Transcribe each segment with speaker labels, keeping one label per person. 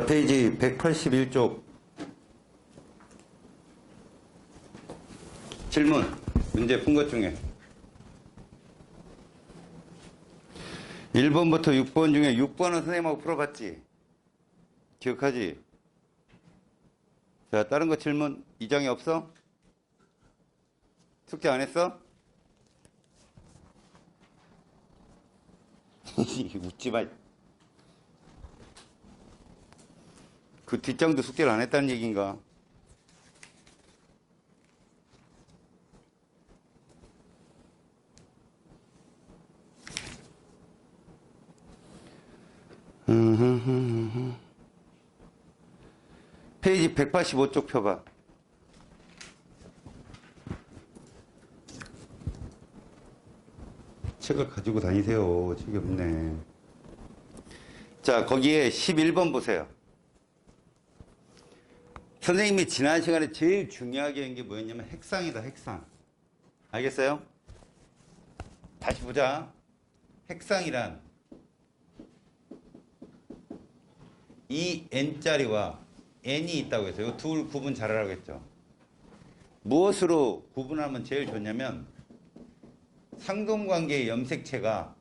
Speaker 1: 페이지 181쪽 질문 문제 푼 것 중에 1번부터 6번 중에 6번은 선생님하고 풀어봤지? 기억하지? 자, 다른 거 질문 이장이 없어? 숙제 안 했어? 웃지 마. 그 뒷장도 숙제를 안 했다는 얘기인가? 페이지 185쪽 펴봐. 책을 가지고 다니세요. 책이 없네. 자, 거기에 11번 보세요. 선생님이 지난 시간에 제일 중요하게 한 게 뭐였냐면 핵상이다, 핵상. 알겠어요? 다시 보자. 핵상이란 이 n짜리와 n이 있다고 했어요. 이 둘 구분 잘하라고 했죠. 무엇으로 구분하면 제일 좋냐면 상동관계의 염색체가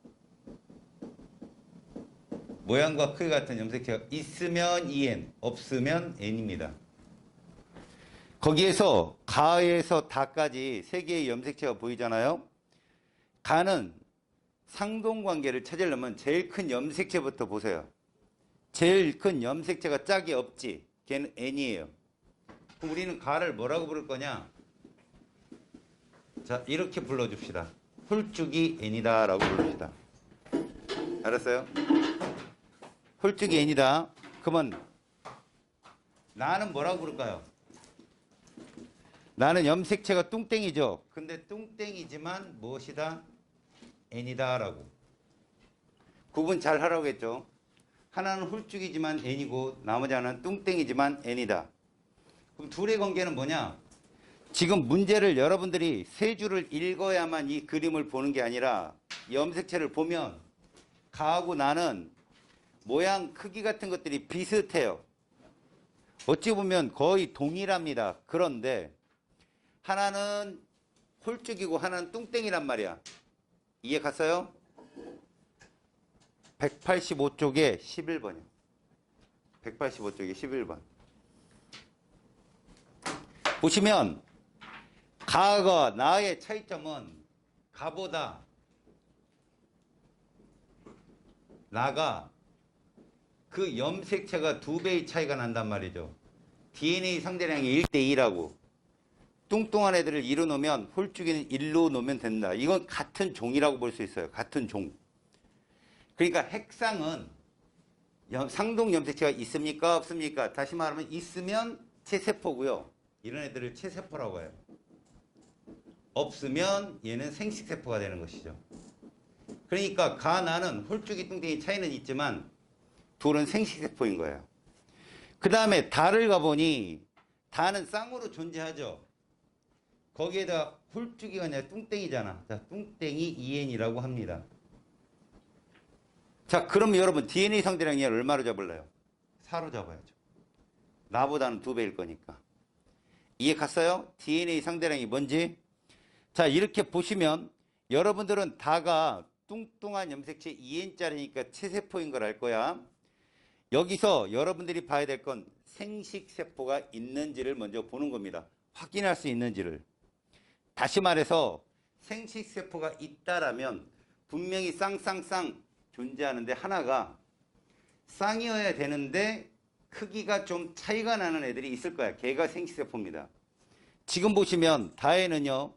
Speaker 1: 모양과 크기 같은 염색체가 있으면 en, 없으면 n입니다. 거기에서 가에서 다까지 세 개의 염색체가 보이잖아요. 가는 상동관계를 찾으려면 제일 큰 염색체부터 보세요. 제일 큰 염색체가 짝이 없지. 걔는 n이에요. 그럼 우리는 가를 뭐라고 부를 거냐? 자, 이렇게 불러줍시다. 홀쭉이 n이다 라고 부릅시다. 알았어요? 홀쭉이 n이다. 그러면 나는 뭐라고 부를까요? 나는 염색체가 뚱땡이죠. 근데 뚱땡이지만 무엇이다? n이다 라고. 구분 잘 하라고 했죠. 하나는 홀쭉이지만 n이고 나머지 하나는 뚱땡이지만 n이다. 그럼 둘의 관계는 뭐냐? 지금 문제를 여러분들이 세 줄을 읽어야만 이 그림을 보는 게 아니라 염색체를 보면 가하고 나는 모양 크기 같은 것들이 비슷해요. 어찌 보면 거의 동일합니다. 그런데 하나는 홀쭉이고 하나는 뚱땡이란 말이야. 이해 갔어요? 185쪽에 11번이요. 185쪽에 11번. 보시면 가와 나의 차이점은 가보다 나가 그 염색체가 2배의 차이가 난단 말이죠. DNA 상대량이 1대2라고. 뚱뚱한 애들을 2로 놓으면 홀쭉이는 1로 놓으면 된다. 이건 같은 종이라고 볼 수 있어요. 같은 종. 그러니까 핵상은 상동 염색체가 있습니까? 없습니까? 다시 말하면 있으면 체세포고요. 이런 애들을 체세포라고 해요. 없으면 얘는 생식세포가 되는 것이죠. 그러니까 가나는 홀쭉이 뚱땡이 차이는 있지만 둘은 생식세포인 거예요. 그 다음에 다를 가보니 다는 쌍으로 존재하죠. 거기에다 홀쭉이가 아니라 뚱땡이잖아. 자, 뚱땡이 2n이라고 합니다. 자, 그럼 여러분 DNA 상대량이 얼마로 잡을래요? 4로 잡아야죠. 나보다는 2배일 거니까. 이해 갔어요? DNA 상대량이 뭔지? 자, 이렇게 보시면 여러분들은 다가 뚱뚱한 염색체 2n짜리니까 체세포인 걸 알 거야. 여기서 여러분들이 봐야 될 건 생식세포가 있는지를 먼저 보는 겁니다. 확인할 수 있는지를. 다시 말해서 생식세포가 있다라면 분명히 쌍쌍쌍 존재하는데 하나가 쌍이어야 되는데 크기가 좀 차이가 나는 애들이 있을 거야. 걔가 생식세포입니다. 지금 보시면 다에는요.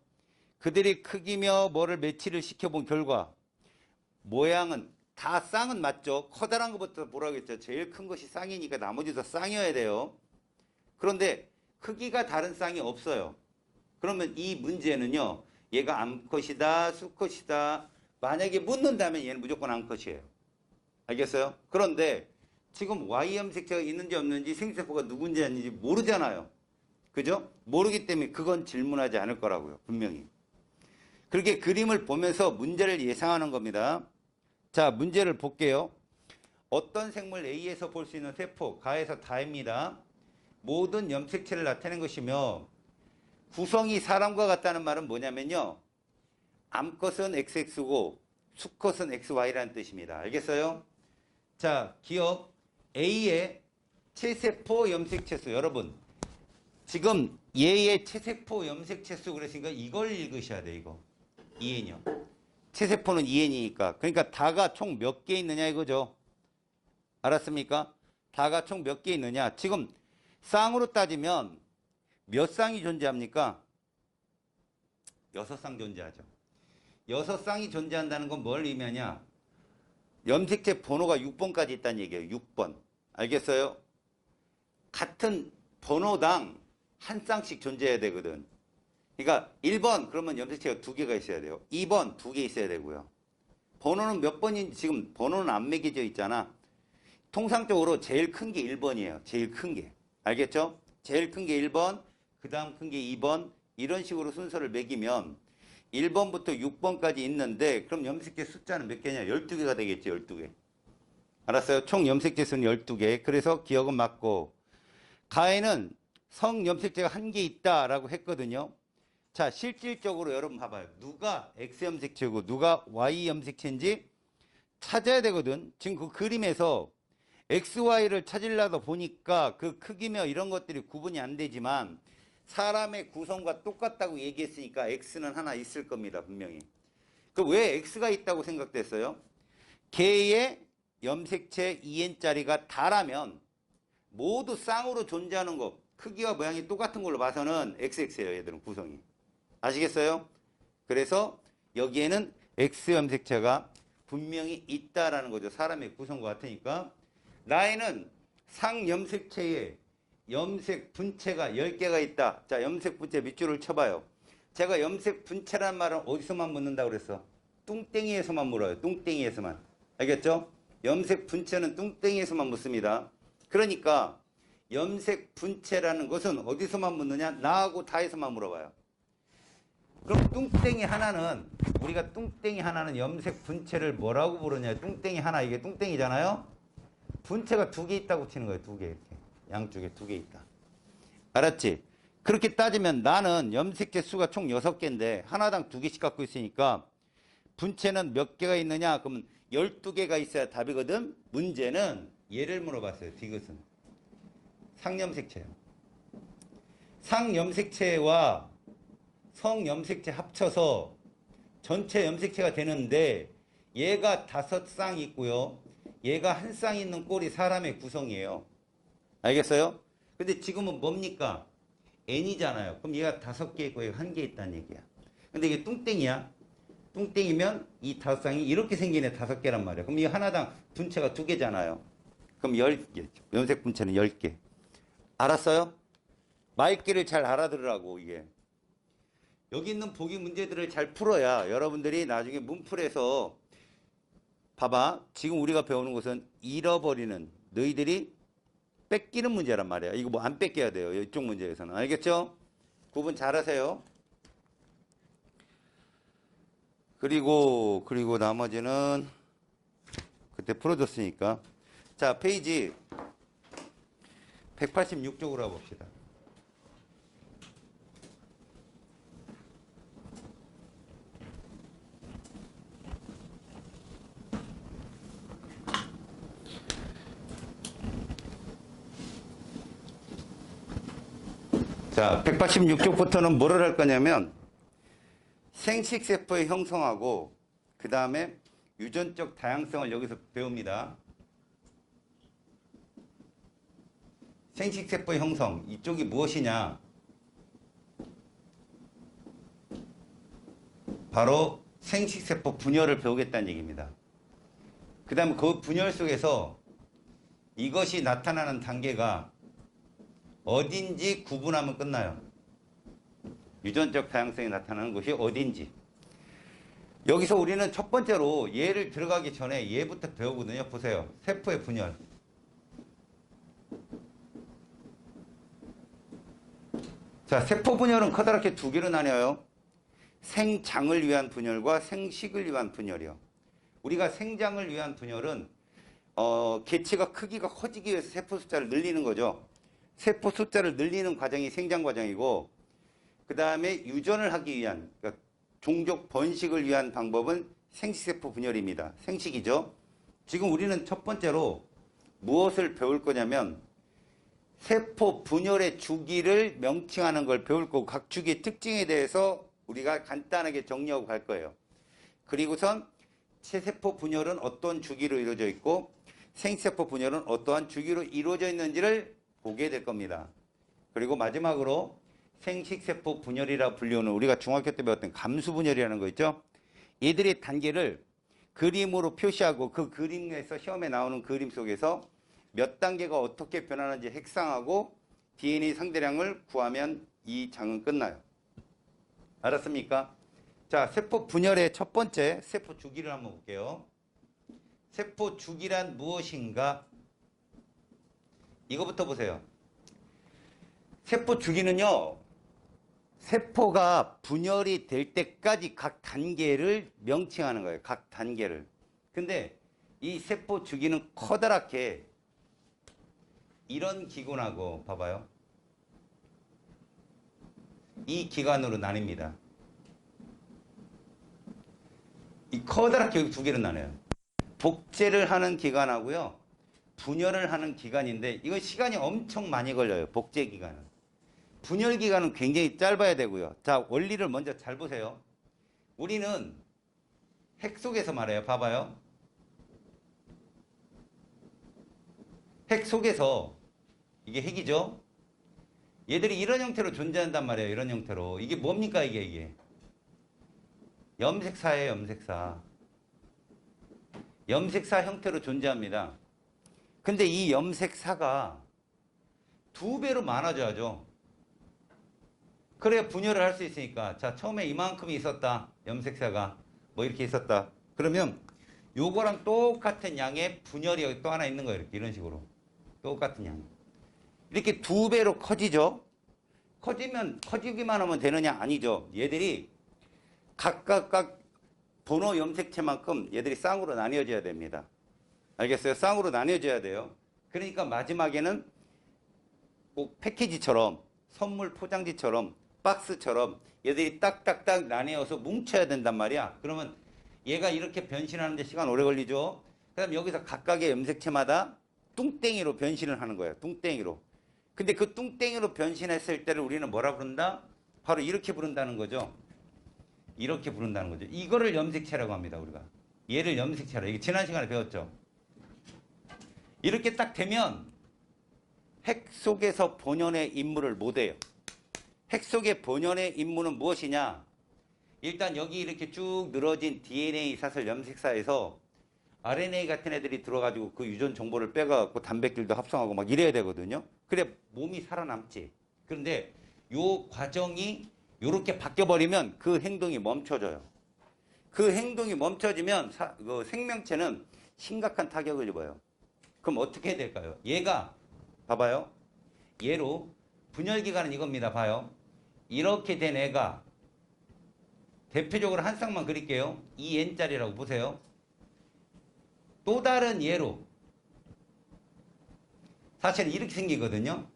Speaker 1: 그들이 크기며 뭐를 매치를 시켜본 결과 모양은 다 쌍은 맞죠. 커다란 것부터 보라고 했죠. 제일 큰 것이 쌍이니까 나머지도 쌍이어야 돼요. 그런데 크기가 다른 쌍이 없어요. 그러면 이 문제는요. 얘가 암컷이다, 수컷이다. 만약에 묻는다면 얘는 무조건 암컷이에요. 알겠어요? 그런데 지금 Y 염색체가 있는지 없는지 생식세포가 누군지 아닌지 모르잖아요. 그죠? 모르기 때문에 그건 질문하지 않을 거라고요. 분명히. 그렇게 그림을 보면서 문제를 예상하는 겁니다. 자, 문제를 볼게요. 어떤 생물 A에서 볼 수 있는 세포 가에서 다입니다. 모든 염색체를 나타낸 것이며 구성이 사람과 같다는 말은 뭐냐면요. 암컷은 XX고 수컷은 XY라는 뜻입니다. 알겠어요? 자, 기억 A의 체세포 염색체수. 여러분 지금 얘의 체세포 염색체수 그랬으니까 이걸 읽으셔야 돼. 이거 2N이요. 체세포는 2N이니까. 그러니까 다가 총 몇 개 있느냐 이거죠. 알았습니까? 다가 총 몇 개 있느냐. 지금 쌍으로 따지면 몇 쌍이 존재합니까? 6쌍 존재하죠. 6쌍이 존재한다는 건 뭘 의미하냐? 염색체 번호가 6번까지 있다는 얘기예요. 6번. 알겠어요? 같은 번호당 한 쌍씩 존재해야 되거든. 그러니까 1번 그러면 염색체가 2개가 있어야 돼요. 2번 2개 있어야 되고요. 번호는 몇 번인지 지금 번호는 안 매겨져 있잖아. 통상적으로 제일 큰 게 1번이에요. 제일 큰 게. 알겠죠? 제일 큰 게 1번, 그 다음 큰 게 2번 이런 식으로 순서를 매기면 1번부터 6번까지 있는데 그럼 염색체 숫자는 몇 개냐? 12개가 되겠지. 12개. 알았어요? 총 염색체 수는 12개. 그래서 기억은 맞고 가에는 성 염색체가 1개 있다라고 했거든요. 자, 실질적으로 여러분 봐봐요. 누가 X 염색체고 누가 Y 염색체인지 찾아야 되거든. 지금 그 그림에서 XY를 찾으려다 보니까 그 크기며 이런 것들이 구분이 안 되지만 사람의 구성과 똑같다고 얘기했으니까 X는 하나 있을 겁니다. 분명히. 그 왜 X가 있다고 생각됐어요? 개의 염색체 2N짜리가 다라면 모두 쌍으로 존재하는 것 크기와 모양이 똑같은 걸로 봐서는 XX예요. 얘들은 구성이. 아시겠어요? 그래서 여기에는 X 염색체가 분명히 있다라는 거죠. 사람의 구성과 같으니까. 나에는 상염색체에 염색 분체가 10개가 있다. 자, 염색 분체 밑줄을 쳐봐요. 제가 염색 분체란 말은 어디서만 묻는다고 그랬어? 뚱땡이에서만 물어요. 뚱땡이에서만. 알겠죠? 염색 분체는 뚱땡이에서만 묻습니다. 그러니까 염색 분체라는 것은 어디서만 묻느냐? 나하고 다에서만 물어봐요. 그럼 뚱땡이 하나는 우리가 뚱땡이 하나는 염색 분체를 뭐라고 부르냐? 뚱땡이 하나 이게 뚱땡이잖아요. 분체가 2개 있다고 치는 거예요. 2개 이렇게. 양쪽에 2개 있다. 알았지? 그렇게 따지면 나는 염색체 수가 총 6개인데 하나당 2개씩 갖고 있으니까 분체는 몇 개가 있느냐? 그러면 12개가 있어야 답이거든. 문제는 얘를 물어봤어요. 디귿은. 상염색체예요. 상염색체와 성염색체 합쳐서 전체 염색체가 되는데 얘가 5쌍 있고요. 얘가 한 쌍 있는 꼴이 사람의 구성이에요. 알겠어요? 근데 지금은 뭡니까? N이잖아요. 그럼 얘가 5개 있고 얘가 1개 있다는 얘기야. 근데 이게 뚱땡이야. 뚱땡이면 이 5쌍이 이렇게 생긴 애 5개란 말이야. 그럼 이 하나당 분체가 2개잖아요. 그럼 10개. 염색 분체는 10개. 알았어요? 말귀를 잘 알아들으라고 이게. 여기 있는 보기 문제들을 잘 풀어야 여러분들이 나중에 문풀에서 봐봐. 지금 우리가 배우는 것은 잃어버리는 너희들이 뺏기는 문제란 말이야. 이거 뭐 안 뺏겨야 돼요. 이쪽 문제에서는. 알겠죠? 구분 잘 하세요. 그리고 나머지는 그때 풀어줬으니까. 자, 페이지 186쪽으로 가봅시다. 자, 186쪽부터는 뭐를 할 거냐면 생식세포의 형성하고 그 다음에 유전적 다양성을 여기서 배웁니다. 생식세포의 형성, 이쪽이 무엇이냐? 바로 생식세포 분열을 배우겠다는 얘기입니다. 그 다음에 그 분열 속에서 이것이 나타나는 단계가 어딘지 구분하면 끝나요. 유전적 다양성이 나타나는 곳이 어딘지. 여기서 우리는 첫 번째로 얘를 들어가기 전에 얘부터 배우거든요. 보세요. 세포의 분열. 자, 세포 분열은 커다랗게 2개로 나뉘어요. 생장을 위한 분열과 생식을 위한 분열이요. 우리가 생장을 위한 분열은 개체가 크기가 커지기 위해서 세포 숫자를 늘리는 거죠. 세포 숫자를 늘리는 과정이 생장 과정이고, 그 다음에 유전을 하기 위한, 그러니까 종족 번식을 위한 방법은 생식세포 분열입니다. 생식이죠. 지금 우리는 첫 번째로 무엇을 배울 거냐면 세포 분열의 주기를 명칭하는 걸 배울 거고, 각 주기의 특징에 대해서 우리가 간단하게 정리하고 갈 거예요. 그리고선 체세포 분열은 어떤 주기로 이루어져 있고 생세포 분열은 어떠한 주기로 이루어져 있는지를 보게 될 겁니다. 그리고 마지막으로 생식세포 분열이라 불리우는 우리가 중학교 때 배웠던 감수 분열이라는 거 있죠. 얘들의 단계를 그림으로 표시하고 그 그림에서 시험에 나오는 그림 속에서 몇 단계가 어떻게 변하는지 핵상하고 DNA 상대량을 구하면 이 장은 끝나요. 알았습니까? 자, 세포 분열의 첫 번째 세포 주기를 한번 볼게요. 세포 주기란 무엇인가? 이거부터 보세요. 세포 주기는요, 세포가 분열이 될 때까지 각 단계를 명칭하는 거예요. 각 단계를. 근데 이 세포 주기는 커다랗게 이런 기관하고 봐봐요. 이 기관으로 나뉩니다. 이 커다랗게 두 개로 나눠요. 복제를 하는 기관하고요, 분열을 하는 기관인데 이거 시간이 엄청 많이 걸려요. 복제 기간은. 분열 기간은 굉장히 짧아야 되고요. 자, 원리를 먼저 잘 보세요. 우리는 핵 속에서 말해요. 봐봐요. 핵 속에서 이게 핵이죠. 얘들이 이런 형태로 존재한단 말이에요. 이런 형태로. 이게 뭡니까 이게. 염색사예요. 염색사. 염색사 형태로 존재합니다. 근데 이 염색사가 2배로 많아져야죠. 그래야 분열을 할 수 있으니까. 자, 처음에 이만큼이 있었다. 염색사가 뭐 이렇게 있었다. 그러면 요거랑 똑같은 양의 분열이 여기 또 하나 있는 거예요. 이렇게 이런 식으로. 똑같은 양. 이렇게 2배로 커지죠. 커지기만 하면 되느냐? 아니죠. 얘들이 각각 번호 염색체만큼 얘들이 쌍으로 나뉘어져야 됩니다. 알겠어요? 쌍으로 나뉘어져야 돼요. 그러니까 마지막에는 꼭 패키지처럼, 선물 포장지처럼, 박스처럼 얘들이 딱딱딱 나뉘어서 뭉쳐야 된단 말이야. 그러면 얘가 이렇게 변신하는데 시간 오래 걸리죠. 그 다음 여기서 각각의 염색체마다 뚱땡이로 변신을 하는 거예요. 뚱땡이로. 근데 그 뚱땡이로 변신했을 때를 우리는 뭐라 부른다? 바로 이렇게 부른다는 거죠. 이렇게 부른다는 거죠. 이거를 염색체라고 합니다. 우리가. 얘를 염색체라. 이게 지난 시간에 배웠죠. 이렇게 딱 되면 핵 속에서 본연의 임무를 못해요. 핵 속의 본연의 임무는 무엇이냐? 일단 여기 이렇게 쭉 늘어진 DNA 사슬 염색사에서 RNA 같은 애들이 들어가지고 그 유전 정보를 빼가지고 단백질도 합성하고 막 이래야 되거든요. 그래 몸이 살아남지. 그런데 요 과정이 요렇게 바뀌어버리면 그 행동이 멈춰져요. 그 행동이 멈춰지면 그 생명체는 심각한 타격을 입어요. 그럼 어떻게 해야 될까요? 얘가 봐봐요. 얘로 분열기간은 이겁니다. 봐요. 이렇게 된 애가 대표적으로 한 쌍만 그릴게요. 이 N자리라고 보세요. 또 다른 얘로 사실은 이렇게 생기거든요.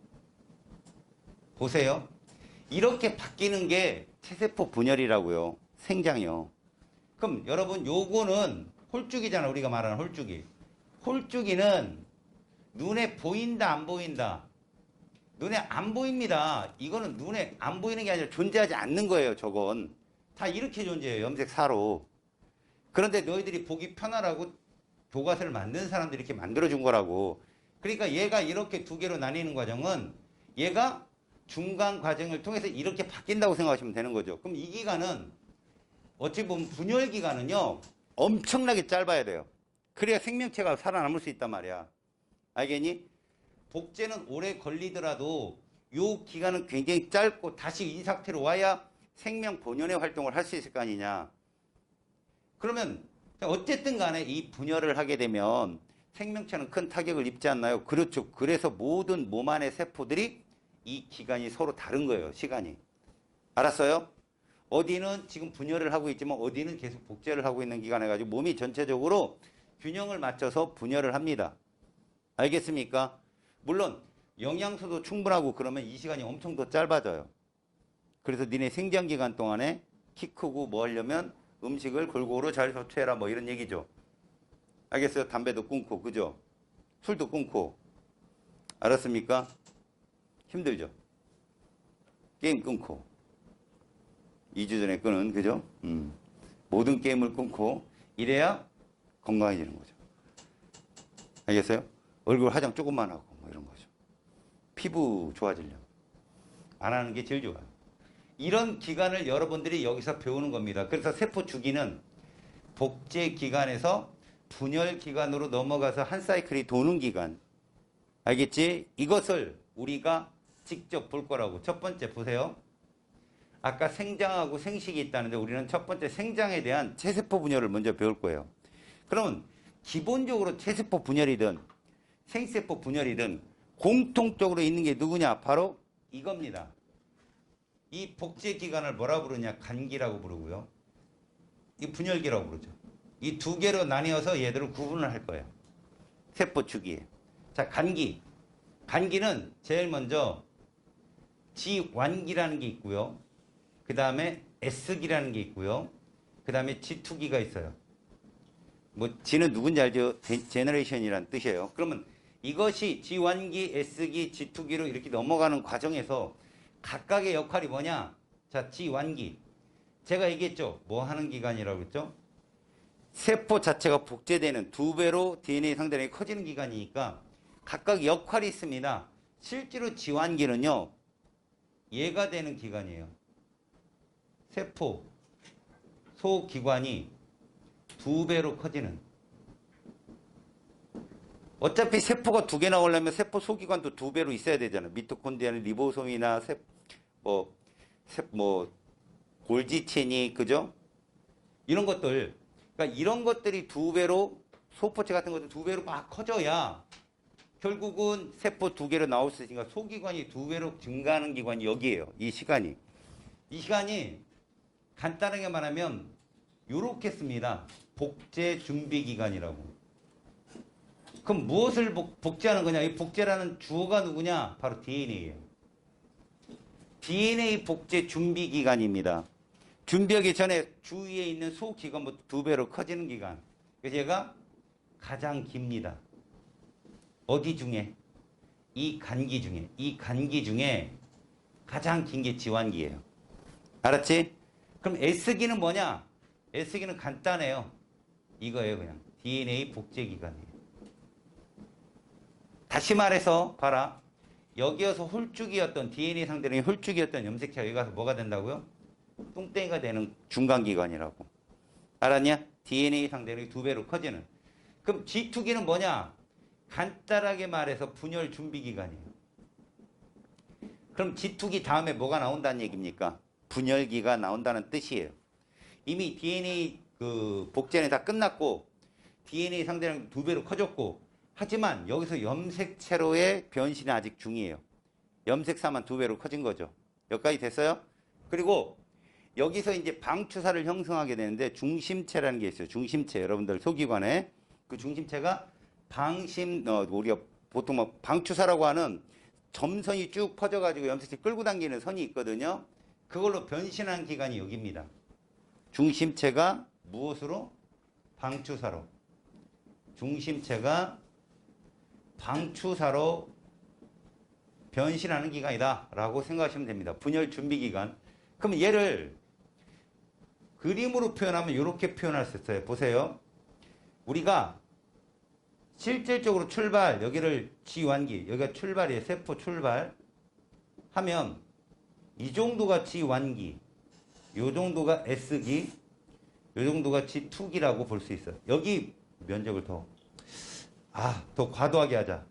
Speaker 1: 보세요. 이렇게 바뀌는 게 체세포 분열이라고요. 생장이요. 그럼 여러분 요거는 홀쭉이잖아. 우리가 말하는 홀쭉이. 홀쭉이는 눈에 보인다 안 보인다? 눈에 안 보입니다. 이거는 눈에 안 보이는 게 아니라 존재하지 않는 거예요. 저건. 다 이렇게 존재해요. 염색사로. 그런데 너희들이 보기 편하라고 교과서를 만든 사람들이 이렇게 만들어준 거라고. 그러니까 얘가 이렇게 두 개로 나뉘는 과정은 얘가 중간 과정을 통해서 이렇게 바뀐다고 생각하시면 되는 거죠. 그럼 이 기간은 어찌 보면 분열 기간은요 엄청나게 짧아야 돼요. 그래야 생명체가 살아남을 수 있단 말이야. 알겠니? 복제는 오래 걸리더라도 요 기간은 굉장히 짧고 다시 이 상태로 와야 생명 본연의 활동을 할 수 있을 거 아니냐. 그러면 어쨌든 간에 이 분열을 하게 되면 생명체는 큰 타격을 입지 않나요? 그렇죠. 그래서 모든 몸 안의 세포들이 이 기간이 서로 다른 거예요. 시간이. 알았어요? 어디는 지금 분열을 하고 있지만 어디는 계속 복제를 하고 있는 기간 해가지고 몸이 전체적으로 균형을 맞춰서 분열을 합니다. 알겠습니까? 물론 영양소도 충분하고 그러면 이 시간이 엄청 더 짧아져요. 그래서 니네 생장기간 동안에 키 크고 뭐 하려면 음식을 골고루 잘 섭취해라 뭐 이런 얘기죠. 알겠어요? 담배도 끊고 그죠? 술도 끊고 알았습니까? 힘들죠? 게임 끊고 2주 전에 끊은 그죠? 모든 게임을 끊고 이래야 건강해지는 거죠. 알겠어요? 얼굴 화장 조금만 하고 뭐 이런 거죠. 피부 좋아지려면 안 하는 게 제일 좋아요. 이런 기간을 여러분들이 여기서 배우는 겁니다. 그래서 세포 주기는 복제 기간에서 분열 기간으로 넘어가서 한 사이클이 도는 기간. 알겠지? 이것을 우리가 직접 볼 거라고. 첫 번째 보세요. 아까 생장하고 생식이 있다는데 우리는 첫 번째 생장에 대한 체세포 분열을 먼저 배울 거예요. 그러면 기본적으로 체세포 분열이든 생세포 분열이든 공통적으로 있는 게 누구냐? 바로 이겁니다. 이 복제 기간을 뭐라 부르냐? 간기라고 부르고요. 이 분열기라고 부르죠. 이 두 개로 나뉘어서 얘들을 구분을 할 거예요. 세포 주기에. 자, 간기. 간기는 제일 먼저 지완기라는 게 있고요. 그 다음에 S기라는 게 있고요. 그 다음에 G2기가 있어요. 뭐 G는 누군지 알죠? 제너레이션이란 뜻이에요. 그러면 이것이 G1기, S기, G2기로 이렇게 넘어가는 과정에서 각각의 역할이 뭐냐? 자, G1기. 제가 얘기했죠? 뭐 하는 기간이라고 했죠? 세포 자체가 복제되는 2배로 DNA 상대량이 커지는 기간이니까 각각 역할이 있습니다. 실제로 G1기는요. 얘가 되는 기간이에요. 세포, 소기관이 2배로 커지는. 어차피 세포가 2개 나오려면 세포 소기관도 2배로 있어야 되잖아요. 미토콘드리아는 리보솜이나 골지체니, 그죠? 이런 것들. 그러니까 이런 것들이 2배로, 소포체 같은 것들 2배로 막 커져야 결국은 세포 2개로 나올 수 있으니까 소기관이 2배로 증가하는 기관이 여기에요. 이 시간이. 이 시간이 간단하게 말하면 요렇게 씁니다. 복제 준비 기간이라고. 그럼 무엇을 복제하는 거냐? 이 복제라는 주어가 누구냐? 바로 DNA예요. DNA 복제 준비 기간입니다. 준비하기 전에 주위에 있는 소기관부터 2배로 커지는 기간. 그래서 얘가 가장 깁니다. 어디 중에? 이 간기 중에. 이 간기 중에 가장 긴 게 지완기예요. 알았지? 그럼 S기는 뭐냐? S기는 간단해요. 이거예요, 그냥. DNA 복제 기간이에요. 다시 말해서 봐라. 여기에서 홀쭉이었던 DNA 상대량이 홀쭉이었던 염색체가 여기 가서 뭐가 된다고요? 뚱땡이가 되는 중간기관이라고. 알았냐? DNA 상대량이 2배로 커지는. 그럼 G2기는 뭐냐? 간단하게 말해서 분열 준비기간이에요. 그럼 G2기 다음에 뭐가 나온다는 얘기입니까? 분열기가 나온다는 뜻이에요. 이미 DNA 복제는 다 끝났고 DNA 상대량이 2배로 커졌고 하지만 여기서 염색체로의 변신이 아직 중이에요. 염색사만 2배로 커진 거죠. 여기까지 됐어요? 그리고 여기서 이제 방추사를 형성하게 되는데 중심체라는 게 있어요. 중심체. 여러분들 소기관에 그 중심체가 우리가 보통 뭐 방추사라고 하는 점선이 쭉 퍼져가지고 염색체 끌고 당기는 선이 있거든요. 그걸로 변신하는 기관이 여기입니다. 중심체가 무엇으로? 방추사로. 중심체가 방추사로 변신하는 기간이다 라고 생각하시면 됩니다. 분열 준비 기간. 그럼 얘를 그림으로 표현하면 이렇게 표현할 수 있어요. 보세요. 우리가 실질적으로 출발, 여기를 G1기, 여기가 출발이에요. 세포 출발 하면 이 정도가 G1기, 이 정도가 S기, 이 정도가 G2기라고 볼 수 있어요. 여기 면적을 더 과도하게 하자.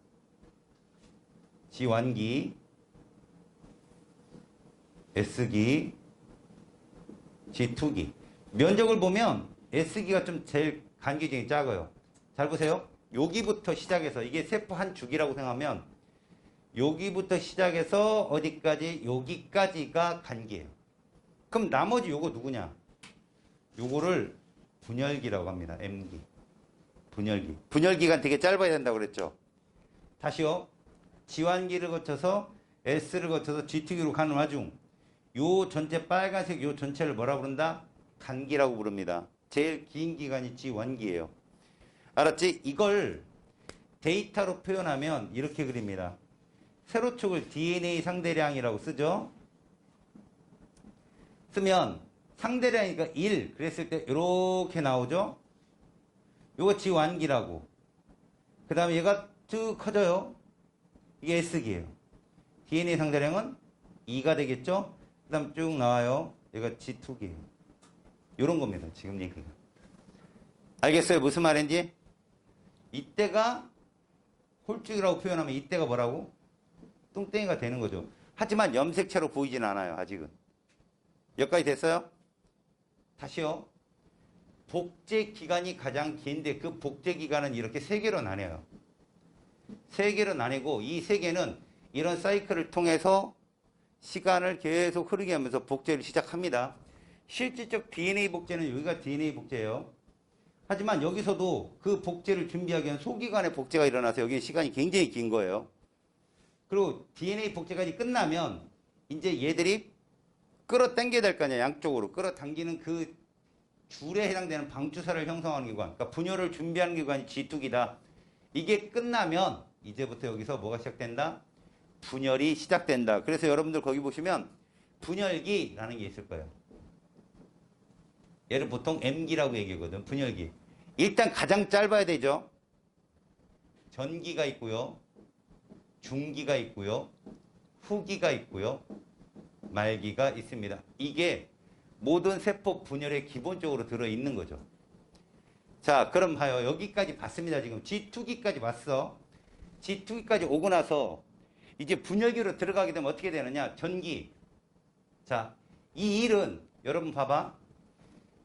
Speaker 1: G1기, S기, G2기. 면적을 보면 S기가 좀 제일 간기중이 작아요. 잘 보세요. 여기부터 시작해서 이게 세포 한 주기라고 생각하면 여기부터 시작해서 어디까지? 여기까지가 간기예요. 그럼 나머지 요거 누구냐? 요거를 분열기라고 합니다. M기. 분열기. 분열기간 되게 짧아야 된다고 그랬죠. 다시요. 지환기를 거쳐서 S를 거쳐서 G2기로 가는 와중 요 전체 빨간색 요 전체를 뭐라 부른다? 간기라고 부릅니다. 제일 긴 기간이 G1기예요. 알았지? 이걸 데이터로 표현하면 이렇게 그립니다. 세로축을 DNA 상대량이라고 쓰죠. 쓰면 상대량이니까 1 그랬을 때 이렇게 나오죠. 요거 G1기라고. 그 다음에 얘가 쭉 커져요. 이게 S기예요. DNA 상대량은 2가 되겠죠. 그 다음 쭉 나와요. 얘가 G2기예요. 요런 겁니다. 지금 얘기가. 알겠어요? 무슨 말인지? 이때가 홀쭉이라고 표현하면 이때가 뭐라고? 뚱땡이가 되는 거죠. 하지만 염색체로 보이진 않아요. 아직은. 여기까지 됐어요? 다시요. 복제 기간이 가장 긴데 그 복제 기간은 이렇게 세 개로 나뉘어요. 세 개로 나뉘고 이 세 개는 이런 사이클을 통해서 시간을 계속 흐르게 하면서 복제를 시작합니다. 실질적 DNA 복제는 여기가 DNA 복제예요. 하지만 여기서도 그 복제를 준비하기 위한 소기관의 복제가 일어나서 여기는 시간이 굉장히 긴 거예요. 그리고 DNA 복제까지 끝나면 이제 얘들이 끌어당겨야 될 거 아니야. 양쪽으로 끌어당기는 그 줄에 해당되는 방주사를 형성하는 기관, 그러니까 분열을 준비하는 기관이 G2기다. 이게 끝나면 이제부터 여기서 뭐가 시작된다? 분열이 시작된다. 그래서 여러분들 거기 보시면 분열기라는 게 있을 거예요. 얘를 보통 M기라고 얘기하거든. 분열기. 일단 가장 짧아야 되죠. 전기가 있고요. 중기가 있고요. 후기가 있고요. 말기가 있습니다. 이게 모든 세포 분열에 기본적으로 들어있는 거죠. 자, 그럼 봐요. 여기까지 봤습니다. 지금 G2기까지 봤어. G2기까지 오고 나서 이제 분열기로 들어가게 되면 어떻게 되느냐. 전기. 자, 이 일은 여러분 봐봐.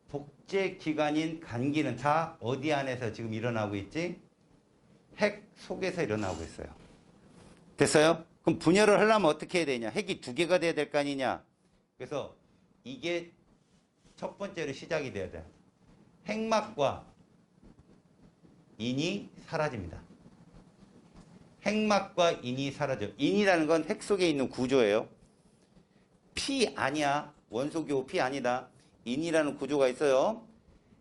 Speaker 1: 복제 기간인 간기는 다 어디 안에서 지금 일어나고 있지? 핵 속에서 일어나고 있어요. 됐어요? 그럼 분열을 하려면 어떻게 해야 되냐? 핵이 두 개가 돼야 될 거 아니냐? 그래서 이게 첫 번째로 시작이 돼야 돼. 핵막과 인이 사라집니다. 핵막과 인이 사라져. 인이라는 건 핵 속에 있는 구조예요. 피 아니야. 원소기호 피 아니다. 인이라는 구조가 있어요.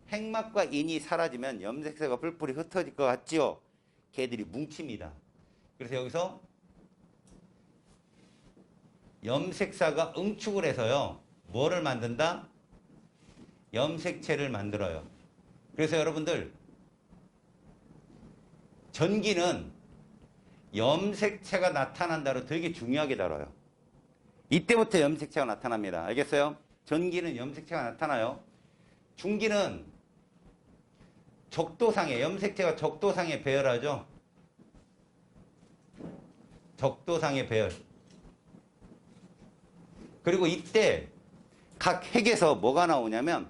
Speaker 1: 핵막과 인이 사라지면 염색체가 뿔뿔이 흩어질 것 같지요? 걔들이 뭉칩니다. 그래서 여기서 염색사가 응축을 해서요. 뭐를 만든다? 염색체를 만들어요. 그래서 여러분들 전기는 염색체가 나타난다로 되게 중요하게 다뤄요. 이때부터 염색체가 나타납니다. 알겠어요? 전기는 염색체가 나타나요. 중기는 적도상에, 염색체가 적도상에 배열하죠. 적도상에 배열. 그리고 이때 각 핵에서 뭐가 나오냐면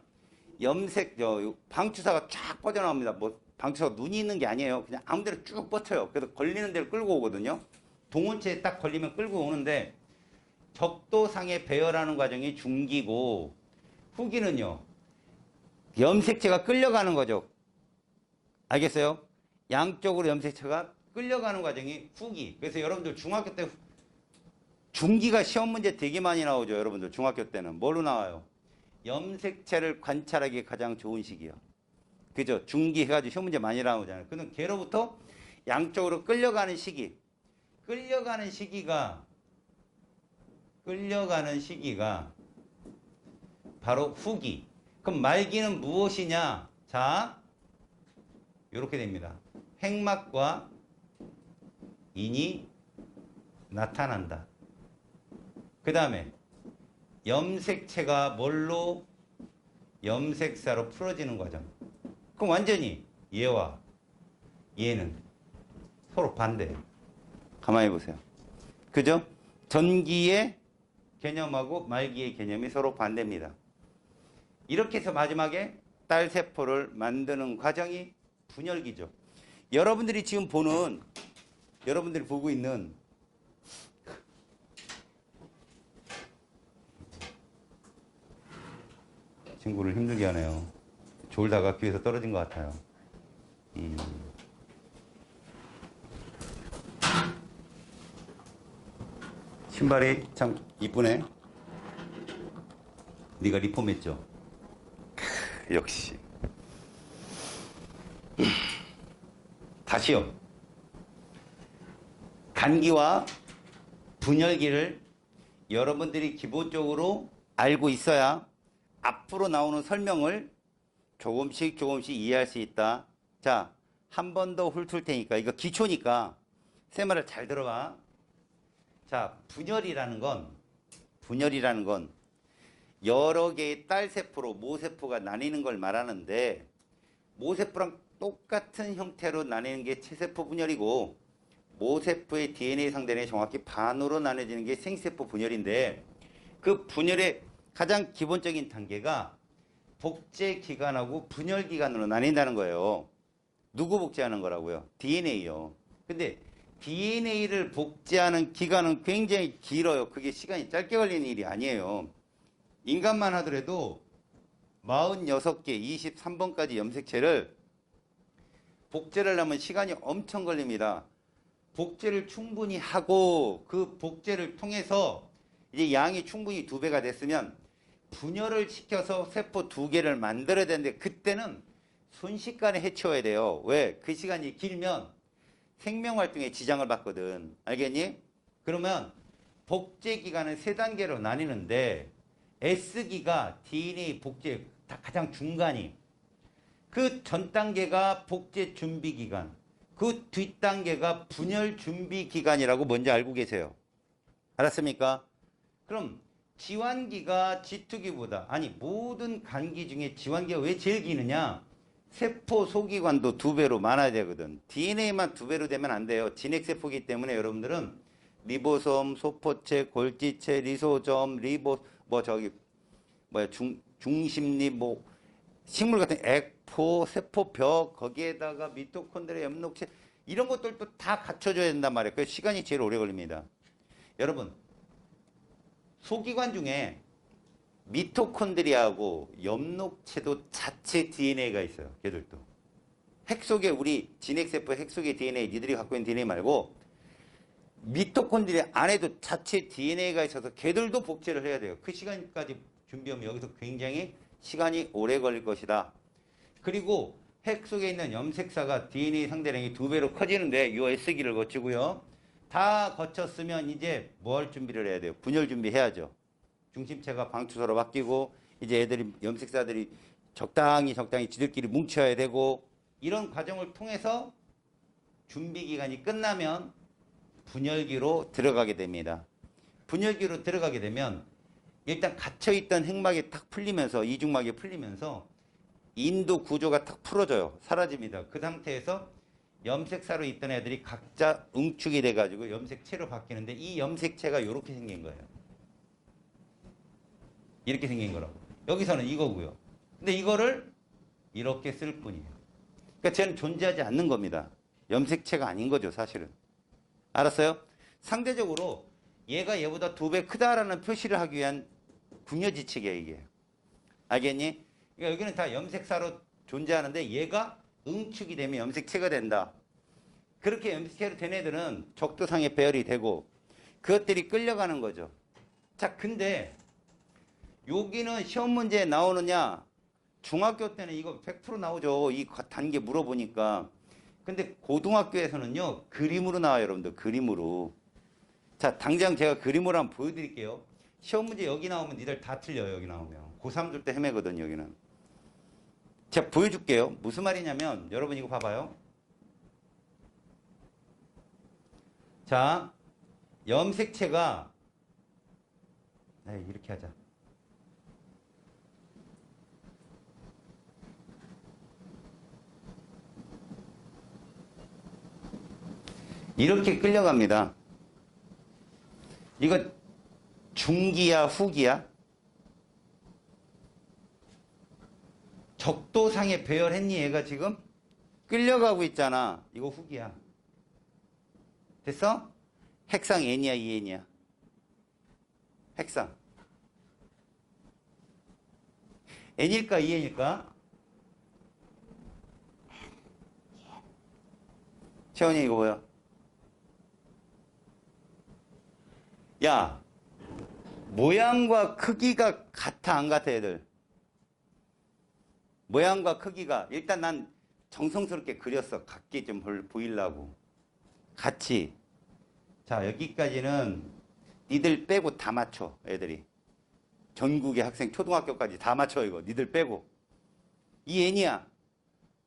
Speaker 1: 방추사가 쫙 뻗어나옵니다. 뭐 방추사가 눈이 있는 게 아니에요. 그냥 아무 데나 쭉 뻗쳐요. 그래서 걸리는 데를 끌고 오거든요. 동원체에 딱 걸리면 끌고 오는데 적도상에 배열하는 과정이 중기고 후기는요. 염색체가 끌려가는 거죠. 알겠어요? 양쪽으로 염색체가 끌려가는 과정이 후기. 그래서 여러분들 중학교 때 중기가 시험 문제 되게 많이 나오죠. 여러분들 중학교 때는 뭘로 나와요? 염색체를 관찰하기 가장 좋은 시기요. 그죠? 중기 해가지고 시험 문제 많이 나오잖아요. 그는 걔로부터 양쪽으로 끌려가는 시기. 끌려가는 시기가 바로 후기. 그럼 말기는 무엇이냐? 자, 이렇게 됩니다. 핵막과 인이 나타난다. 그 다음에 염색체가 뭘로? 염색사로 풀어지는 과정. 그럼 완전히 얘와 얘는 서로 반대예요. 가만히 보세요. 그죠? 전기의 개념하고 말기의 개념이 서로 반대입니다. 이렇게 해서 마지막에 딸세포를 만드는 과정이 분열기죠. 여러분들이 보고 있는 친구를 힘들게 하네요. 졸다가 귀에서 떨어진 것 같아요. 신발이 참 이쁘네. 네가 리폼했죠? 역시. 다시요. 간기와 분열기를 여러분들이 기본적으로 알고 있어야 앞으로 나오는 설명을 조금씩 이해할 수 있다. 자, 한 번 더 훑을 테니까 이거 기초니까 세 말을 잘 들어봐. 자, 분열이라는 건 여러 개의 딸세포로 모세포가 나뉘는 걸 말하는데, 모세포랑 똑같은 형태로 나뉘는 게 체세포 분열이고, 모세포의 DNA 상대는 정확히 반으로 나눠지는 게 생세포 분열인데, 그 분열의 가장 기본적인 단계가 복제기관하고 분열기관으로 나뉜다는 거예요. 누구 복제하는 거라고요? DNA요. 근데 DNA를 복제하는 기간은 굉장히 길어요. 그게 시간이 짧게 걸리는 일이 아니에요. 인간만 하더라도 46개, 23번까지 염색체를 복제를 하면 시간이 엄청 걸립니다. 복제를 충분히 하고 그 복제를 통해서 이제 양이 충분히 2배가 됐으면 분열을 시켜서 세포 2개를 만들어야 되는데, 그때는 순식간에 해치워야 돼요. 왜? 그 시간이 길면 생명활동에 지장을 받거든. 알겠니? 그러면 복제기간은 3단계로 나뉘는데, S기가 DNA 복제 가장 중간이, 그 전 단계가 복제 준비 기간, 그 뒷 단계가 분열 준비 기간이라고 먼저 알고 계세요. 알았습니까? 그럼 지환기가 G2기보다, 아니 모든 간기 중에 지환기가 왜 제일 기느냐? 세포 소기관도 2배로 많아야 되거든. DNA만 2배로 되면 안 돼요. 진핵세포이기 때문에 여러분들은 리보솜, 소포체, 골지체, 리소점, 중심리, 식물 같은 액포, 세포벽, 거기에다가 미토콘드리아, 엽록체, 이런 것들도 다 갖춰줘야 된단 말이에요. 그래서 시간이 제일 오래 걸립니다. 여러분, 소기관 중에 미토콘드리아하고 엽록체도 자체 DNA가 있어요. 걔들도. 핵 속에, 우리 진핵세포 핵 속의 DNA, 니들이 갖고 있는 DNA 말고 미토콘드리아 안에도 자체 DNA가 있어서 걔들도 복제를 해야 돼요. 그 시간까지 준비하면 여기서 굉장히 시간이 오래 걸릴 것이다. 그리고 핵 속에 있는 염색사가 DNA 상대량이 2배로 커지는데 이 S기를 거치고요. 다 거쳤으면 이제 뭐 할 준비를 해야 돼요? 분열 준비해야죠. 중심체가 방추소로 바뀌고 이제 애들이, 염색사들이 적당히 지들끼리 뭉쳐야 되고, 이런 과정을 통해서 준비 기간이 끝나면 분열기로 들어가게 됩니다. 분열기로 들어가게 되면 일단 갇혀있던 핵막이 탁 풀리면서, 이중막이 풀리면서 인도 구조가 탁 풀어져요. 사라집니다. 그 상태에서 염색사로 있던 애들이 각자 응축이 돼가지고 염색체로 바뀌는데, 이 염색체가 이렇게 생긴 거예요. 이렇게 생긴 거라고. 여기서는 이거고요. 근데 이거를 이렇게 쓸 뿐이에요. 그러니까 쟤는 존재하지 않는 겁니다. 염색체가 아닌 거죠, 사실은. 알았어요? 상대적으로 얘가 얘보다 2배 크다라는 표시를 하기 위한 궁여지책이에요, 이게. 알겠니? 그러니까 여기는 다 염색사로 존재하는데 얘가 응축이 되면 염색체가 된다. 그렇게 염색체로 된 애들은 적도상의 배열이 되고 그것들이 끌려가는 거죠. 자, 근데 여기는 시험 문제에 나오느냐? 중학교 때는 이거 100% 나오죠. 이 단계 물어보니까. 근데 고등학교에서는요, 그림으로 나와요, 여러분들. 그림으로. 자, 당장 제가 그림으로 한번 보여드릴게요. 시험 문제 여기 나오면 니들 다 틀려요, 여기 나오면. 고3 줄 때 헤매거든요, 여기는. 제가 보여줄게요. 무슨 말이냐면, 여러분 이거 봐봐요. 자, 염색체가, 네, 이렇게 하자. 이렇게 끌려갑니다. 이거 중기야, 후기야? 적도상에 배열했니, 얘가 지금? 끌려가고 있잖아. 이거 후기야. 됐어? 핵상 N이야, EN이야? 핵상. N일까, EN일까? 채원이 이거 뭐야? 야, 모양과 크기가 같아 안 같아 애들? 모양과 크기가 일단 난 정성스럽게 그렸어. 같게 좀 보이려고. 같이. 자, 여기까지는 니들 빼고 다 맞춰 애들이. 전국의 학생 초등학교까지 다 맞춰 이거. 니들 빼고. 이 n이야.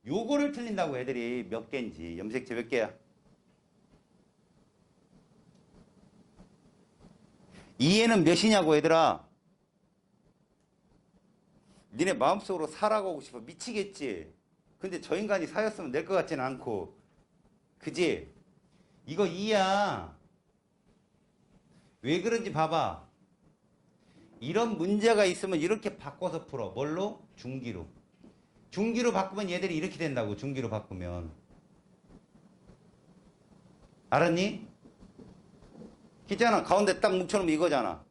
Speaker 1: 요거를 틀린다고 애들이 몇 개인지. 염색체 몇 개야? 이 n은 몇이냐고 얘들아. 니네 마음속으로 살아가고 싶어. 미치겠지. 근데 저 인간이 사였으면 낼 것 같지는 않고. 그지? 이거 2야. 왜 그런지 봐봐. 이런 문제가 있으면 이렇게 바꿔서 풀어. 뭘로? 중기로. 중기로 바꾸면 얘들이 이렇게 된다고. 중기로 바꾸면. 알았니? 있잖아. 가운데 딱 뭉쳐놓으면 이거잖아.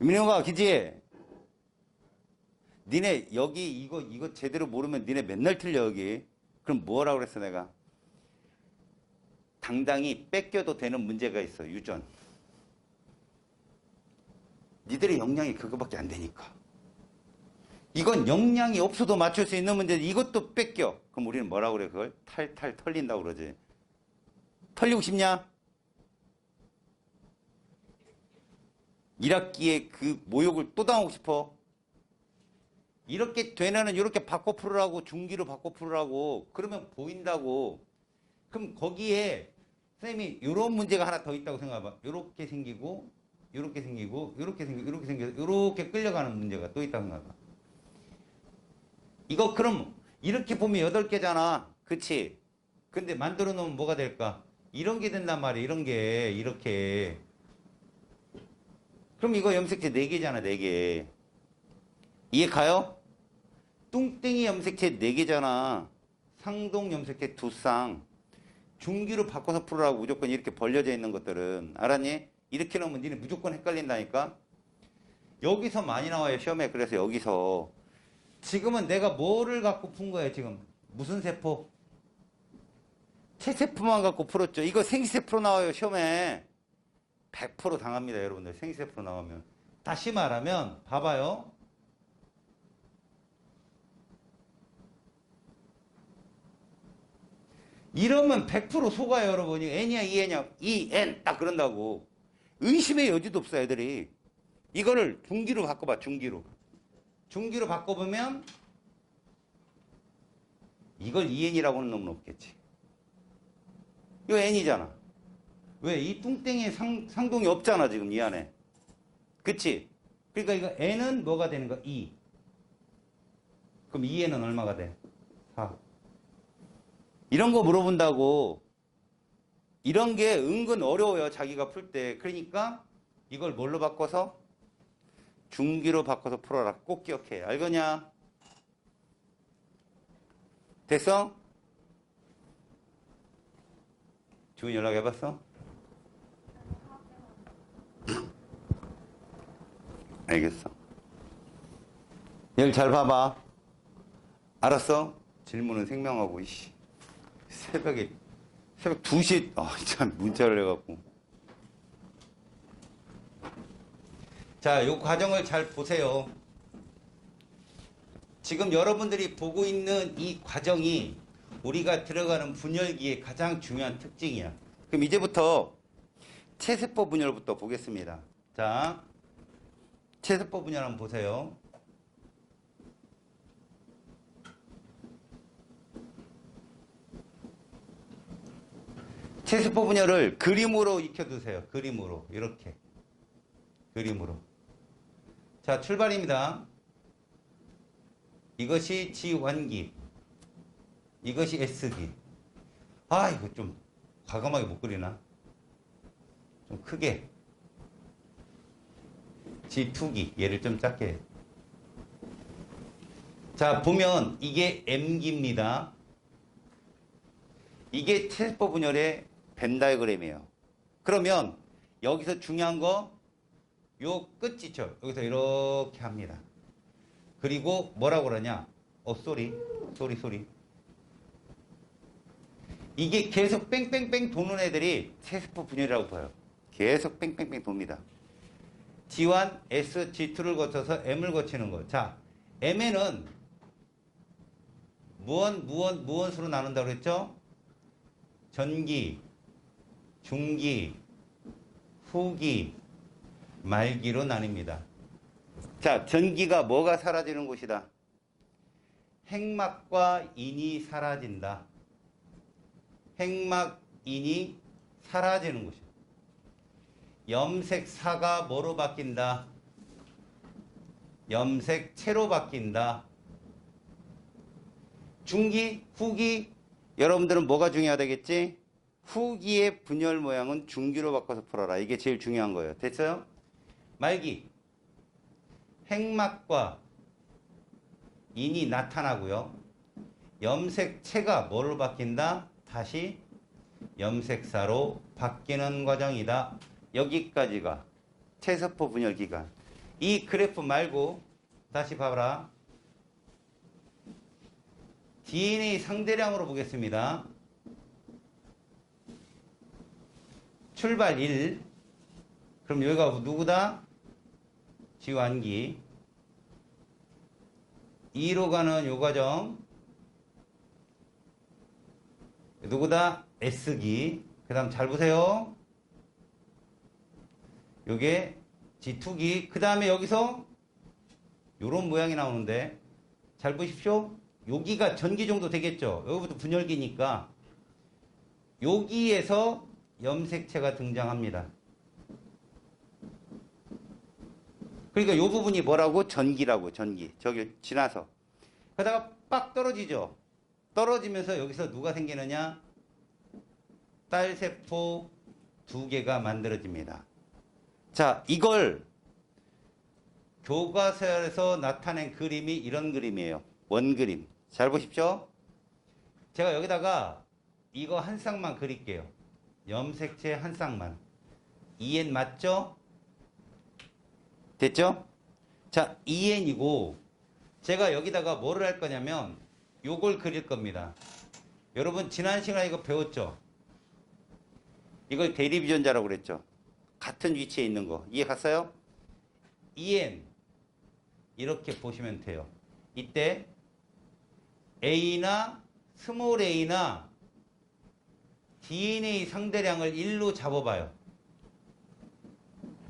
Speaker 1: 민영아, 그지? 니네 여기 이거 제대로 모르면 니네 맨날 틀려 여기. 그럼 뭐라고 그랬어 내가? 당당히 뺏겨도 되는 문제가 있어. 유전. 니들의 역량이 그거밖에 안 되니까. 이건 역량이 없어도 맞출 수 있는 문제인데 이것도 뺏겨. 그럼 우리는 뭐라고 그래 그걸? 탈탈 털린다고 그러지. 털리고 싶냐? 1학기에 그 모욕을 또 당하고 싶어? 이렇게 되면은 이렇게 바꿔 풀으라고. 중기로 바꿔 풀으라고. 그러면 보인다고. 그럼 거기에 선생님이 이런 문제가 하나 더 있다고 생각해봐. 이렇게 생기고 이렇게 생기고 이렇게 생기고 이렇게 생겨서 이렇게 끌려가는 문제가 또 있다고 생각해봐. 이거 그럼 이렇게 보면 8개잖아. 그치? 근데 만들어 놓으면 뭐가 될까? 이런 게 된단 말이야. 이런 게 이렇게. 그럼 이거 염색체 4개잖아. 4개. 이해 가요? 뚱땡이 염색체 4개잖아. 상동 염색체 2쌍. 중기로 바꿔서 풀으라고. 무조건 이렇게 벌려져 있는 것들은. 알았니? 이렇게 놓으면 니네 무조건 헷갈린다니까. 여기서 많이 나와요 시험에. 그래서 여기서 지금은 내가 뭐를 갖고 푼 거예요 지금? 무슨 세포? 체세포만 갖고 풀었죠. 이거 생기세포로 나와요 시험에. 100% 당합니다 여러분들. 생기세포로 나오면. 다시 말하면 봐봐요. 이러면 100% 속아요 여러분이. n이야 2n이야 2n 딱 그런다고. 의심의 여지도 없어 애들이. 이거를 중기로 바꿔봐. 중기로 바꿔보면 이걸 2n이라고 하는 놈은 없겠지. 이거 n이잖아. 왜? 이 뚱땡이에 상동이 없잖아 지금 이 안에. 그치? 그러니까 이거 n은 뭐가 되는 거야? 2. 그럼 2n은 얼마가 돼? 4. 이런 거 물어본다고. 이런 게 은근 어려워요 자기가 풀 때. 그러니까 이걸 뭘로 바꿔서? 중기로 바꿔서 풀어라. 꼭 기억해. 알겠냐? 됐어? 주은 연락해봤어? 알겠어. 얘를 잘 봐봐. 알았어? 질문은 생명하고 이씨. 새벽 2시 참 문자를 해갖고. 자, 요 과정을 잘 보세요. 지금 여러분들이 보고 있는 이 과정이 우리가 들어가는 분열기의 가장 중요한 특징이야. 그럼 이제부터 체세포 분열부터 보겠습니다. 자, 체세포 분열 한번 보세요. 체세포 분열을 그림으로 익혀두세요. 그림으로. 이렇게. 그림으로. 자, 출발입니다. 이것이 G1기. 이것이 S기. 아, 이거 좀 과감하게 못 그리나? 좀 크게. G2기. 얘를 좀 작게 해. 자, 보면 이게 M기입니다. 이게 체세포 분열의 벤 다이어그램이에요. 그러면 여기서 중요한 거 요 끝이죠. 여기서 이렇게 합니다. 그리고 뭐라고 그러냐? 소리. 이게 계속 뺑뺑뺑 도는 애들이 세세포 분열이라고 봐요. 계속 뺑뺑뺑 돕니다. G1, S, G2를 거쳐서 M을 거치는 거. 자, M에는 무언수로 나눈다고 그랬죠? 전기, 중기, 후기, 말기로 나뉩니다. 자, 전기가 뭐가 사라지는 곳이다? 핵막과 인이 사라진다. 핵막, 인이 사라지는 곳이다. 염색사가 뭐로 바뀐다? 염색체로 바뀐다. 중기, 후기, 여러분들은 뭐가 중요하다겠지? 후기의 분열 모양은 중기로 바꿔서 풀어라. 이게 제일 중요한 거예요. 됐어요? 말기, 핵막과 인이 나타나고요. 염색체가 뭐로 바뀐다? 다시 염색사로 바뀌는 과정이다. 여기까지가 체세포 분열 기간. 이 그래프 말고 다시 봐봐라. DNA 상대량으로 보겠습니다. 출발 1. 그럼 여기가 누구다? 지환기. 2로 가는 요 과정. 누구다? S기. 그 다음 잘 보세요. 요게 G2기. 그 다음에 여기서 요런 모양이 나오는데 잘 보십시오. 여기가 전기 정도 되겠죠. 여기부터 분열기니까 여기에서 염색체가 등장합니다. 그러니까 이 부분이 뭐라고? 전기라고. 전기. 저기 지나서 그러다가 빡 떨어지죠. 떨어지면서 여기서 누가 생기느냐? 딸세포 2개가 만들어집니다. 자, 이걸 교과서에서 나타낸 그림이 이런 그림이에요. 원그림. 잘 보십시오. 제가 여기다가 이거 한 쌍만 그릴게요. 염색체 한 쌍만. EN 맞죠? 됐죠? 자, EN이고 제가 여기다가 뭐를 할 거냐면 요걸 그릴 겁니다. 여러분 지난 시간에 이거 배웠죠? 이걸 대립유전자라고 그랬죠? 같은 위치에 있는 거. 이해 갔어요? EN 이렇게 보시면 돼요. 이때 A나 스몰 a나 DNA 상대량을 1로 잡아봐요.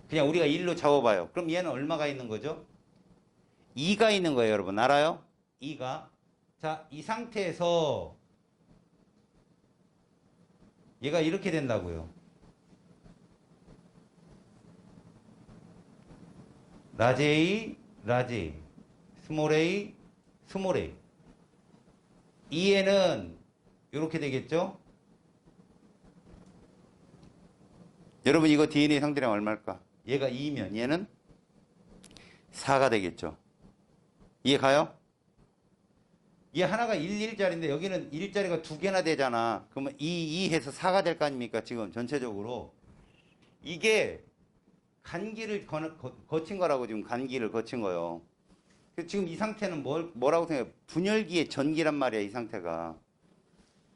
Speaker 1: 그냥 우리가 1로 잡아봐요. 그럼 얘는 얼마가 있는 거죠? 2가 있는 거예요, 여러분. 알아요? 2가. 자, 이 상태에서 얘가 이렇게 된다고요. 라지 A, 라지 A, 스몰 A, 스몰 A. 2에는 이렇게 되겠죠? 여러분 이거 DNA 상대량 얼마일까? 얘가 2면 얘는 4가 되겠죠. 이해 가요? 얘 하나가 1짜리인데 여기는 1짜리가 2개나 되잖아. 그러면 2 해서 4가 될 거 아닙니까? 지금 전체적으로. 이게 간기를 거친 거라고 지금 간기를 거친 거예요. 지금 이 상태는 뭐라고 생각해요? 분열기의 전기란 말이야, 이 상태가.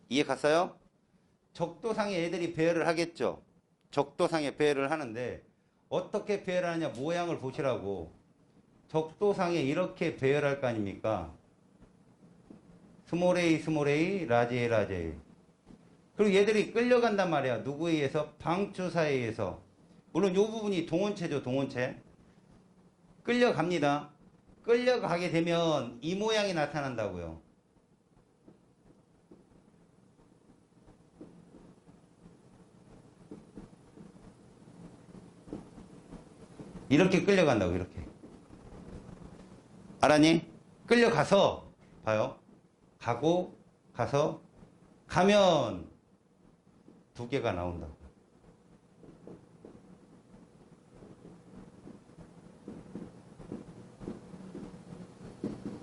Speaker 1: 이해 갔어요? 적도상에 애들이 배열을 하겠죠? 적도상에 배열을 하는데 어떻게 배열하느냐 모양을 보시라고. 적도상에 이렇게 배열할 거 아닙니까? 스몰 a, 스몰 a, 라지 a, 라지 a. 그리고 얘들이 끌려간단 말이야. 누구에 의해서? 방추사에 의해서. 물론 이 부분이 동원체죠, 동원체. 끌려갑니다. 끌려가게 되면 이 모양이 나타난다고요. 이렇게 끌려간다고, 이렇게. 알았니? 끌려가서 봐요. 가고 가서 가면 2개가 나온다고.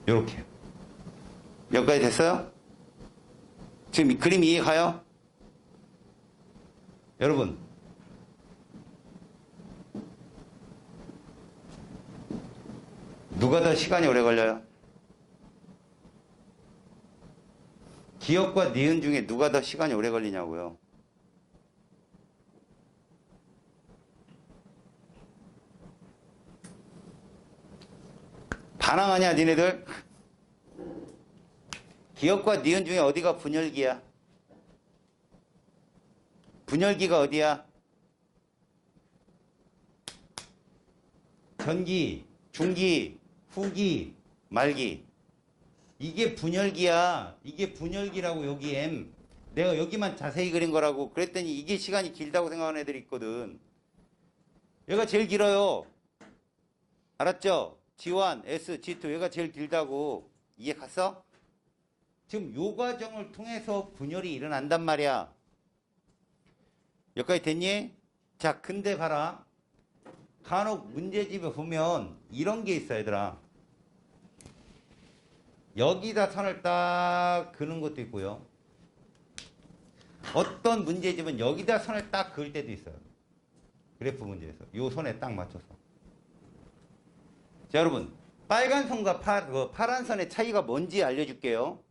Speaker 1: 요렇게. 여기까지 됐어요? 지금 이 그림 이해 가요? 여러분 누가 더 시간이 오래 걸려요? 기억과 니은 중에 누가 더 시간이 오래 걸리냐고요. 반항하냐 니네들? 기억과 니은 중에 어디가 분열기야? 분열기가 어디야? 전기, 중기, 후기, 말기. 이게 분열기야. 이게 분열기라고 여기 M. 내가 여기만 자세히 그린 거라고 그랬더니 이게 시간이 길다고 생각하는 애들이 있거든. 얘가 제일 길어요. 알았죠? G1, S, G2 얘가 제일 길다고. 이해 갔어? 지금 요 과정을 통해서 분열이 일어난단 말이야. 여기까지 됐니? 자, 근데 봐라. 간혹 문제집에 보면 이런 게 있어, 얘들아. 여기다 선을 딱 그는 것도 있고요. 어떤 문제집은 여기다 선을 딱 그을 때도 있어요. 그래프 문제에서. 요 선에 딱 맞춰서. 자, 여러분. 빨간 선과 파란 선의 차이가 뭔지 알려줄게요.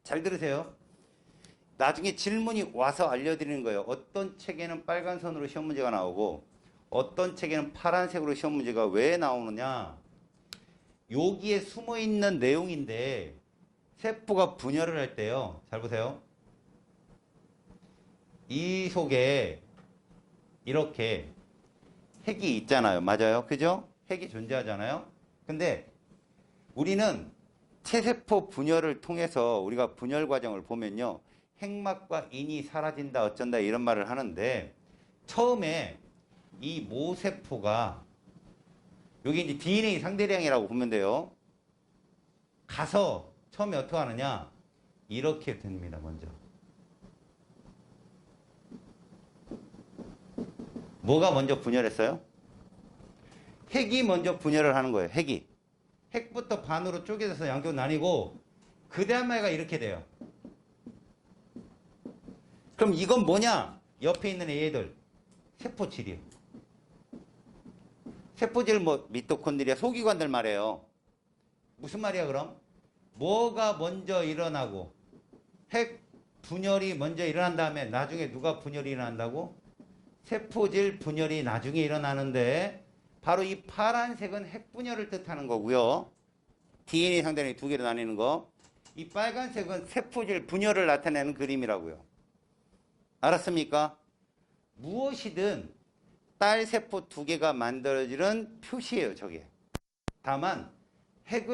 Speaker 1: 잘 들으세요. 나중에 질문이 와서 알려드리는 거예요. 어떤 책에는 빨간 선으로 시험 문제가 나오고 어떤 책에는 파란색으로 시험 문제가 왜 나오느냐. 여기에 숨어있는 내용인데 세포가 분열을 할 때요. 잘 보세요. 이 속에 이렇게 핵이 있잖아요. 맞아요. 그죠? 핵이 존재하잖아요. 근데 우리는 체세포 분열을 통해서 우리가 분열 과정을 보면요. 핵막과 인이 사라진다 어쩐다 이런 말을 하는데 처음에 이 모세포가 여기 이제 DNA 상대량이라고 보면 돼요. 가서 처음에 어떻게 하느냐. 이렇게 됩니다. 먼저. 뭐가 먼저 분열했어요? 핵이 먼저 분열을 하는 거예요. 핵이. 핵부터 반으로 쪼개져서 양쪽으로 나뉘고 그 다음 말가 이렇게 돼요. 그럼 이건 뭐냐? 옆에 있는 얘들 세포질이에요. 세포질 뭐 미토콘드리아 소기관들 말이에요. 무슨 말이야 그럼? 뭐가 먼저 일어나고 핵 분열이 먼저 일어난 다음에 나중에 누가 분열이 일어난다고? 세포질 분열이 나중에 일어나는데 바로 이 파란색은 핵 분열을 뜻하는 거고요. DNA 상대량이 두 개로 나뉘는 거. 이 빨간색은 세포질 분열을 나타내는 그림이라고요. 알았습니까? 무엇이든 딸세포 두 개가 만들어지는 표시예요. 저게. 다만 핵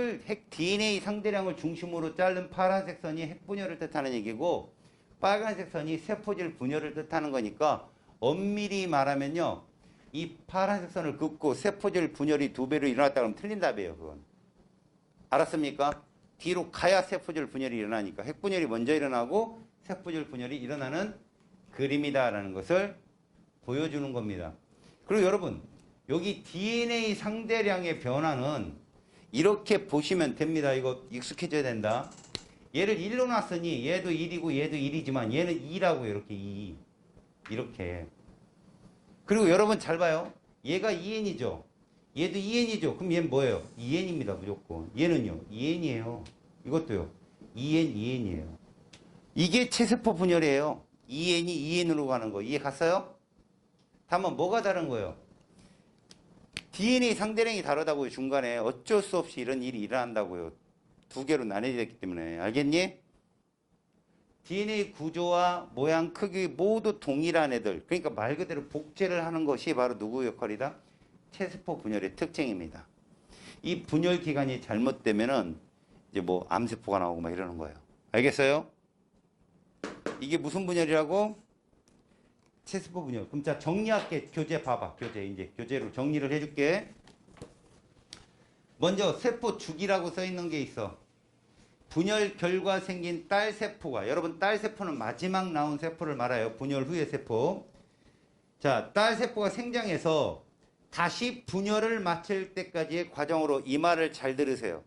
Speaker 1: DNA 상대량을 중심으로 자른 파란색 선이 핵 분열을 뜻하는 얘기고 빨간색 선이 세포질 분열을 뜻하는 거니까 엄밀히 말하면요. 이 파란색 선을 긋고 세포질 분열이 두 배로 일어났다 그러면 틀린 답이에요. 그건. 알았습니까? 뒤로 가야 세포질 분열이 일어나니까 핵 분열이 먼저 일어나고 세포질 분열이 일어나는 그림이다라는 것을 보여주는 겁니다. 그리고 여러분 여기 DNA 상대량의 변화는 이렇게 보시면 됩니다. 이거 익숙해져야 된다. 얘를 1로 놨으니 얘도 1이고 얘도 1이지만 얘는 2라고 이렇게 2. 이렇게. 그리고 여러분 잘 봐요. 얘가 2n이죠. 얘도 2n이죠. 그럼 얘는 뭐예요? 2n입니다. 무조건. 얘는요. 2n이에요. 이것도요. 2n, 2n이에요. 이게 체세포 분열이에요. 2n이 2n으로 가는 거. 이해 갔어요? 다만 뭐가 다른 거예요? DNA 상대량이 다르다고요. 중간에 어쩔 수 없이 이런 일이 일어난다고요. 두 개로 나뉘어졌기 때문에. 알겠니? DNA 구조와 모양, 크기 모두 동일한 애들. 그러니까 말 그대로 복제를 하는 것이 바로 누구 역할이다? 체세포 분열의 특징입니다. 이 분열 기간이 잘못되면은 이제 뭐 암세포가 나오고 막 이러는 거예요. 알겠어요? 이게 무슨 분열이라고? 체세포 분열. 그럼 자 정리할게. 교재 봐봐. 교재 이제 교재로 정리를 해줄게. 먼저 세포 주기라고 써 있는 게 있어. 분열 결과 생긴 딸세포가, 여러분 딸세포는 마지막 나온 세포를 말해요. 분열 후의 세포. 자, 딸세포가 생장해서 다시 분열을 마칠 때까지의 과정으로 이 말을 잘 들으세요.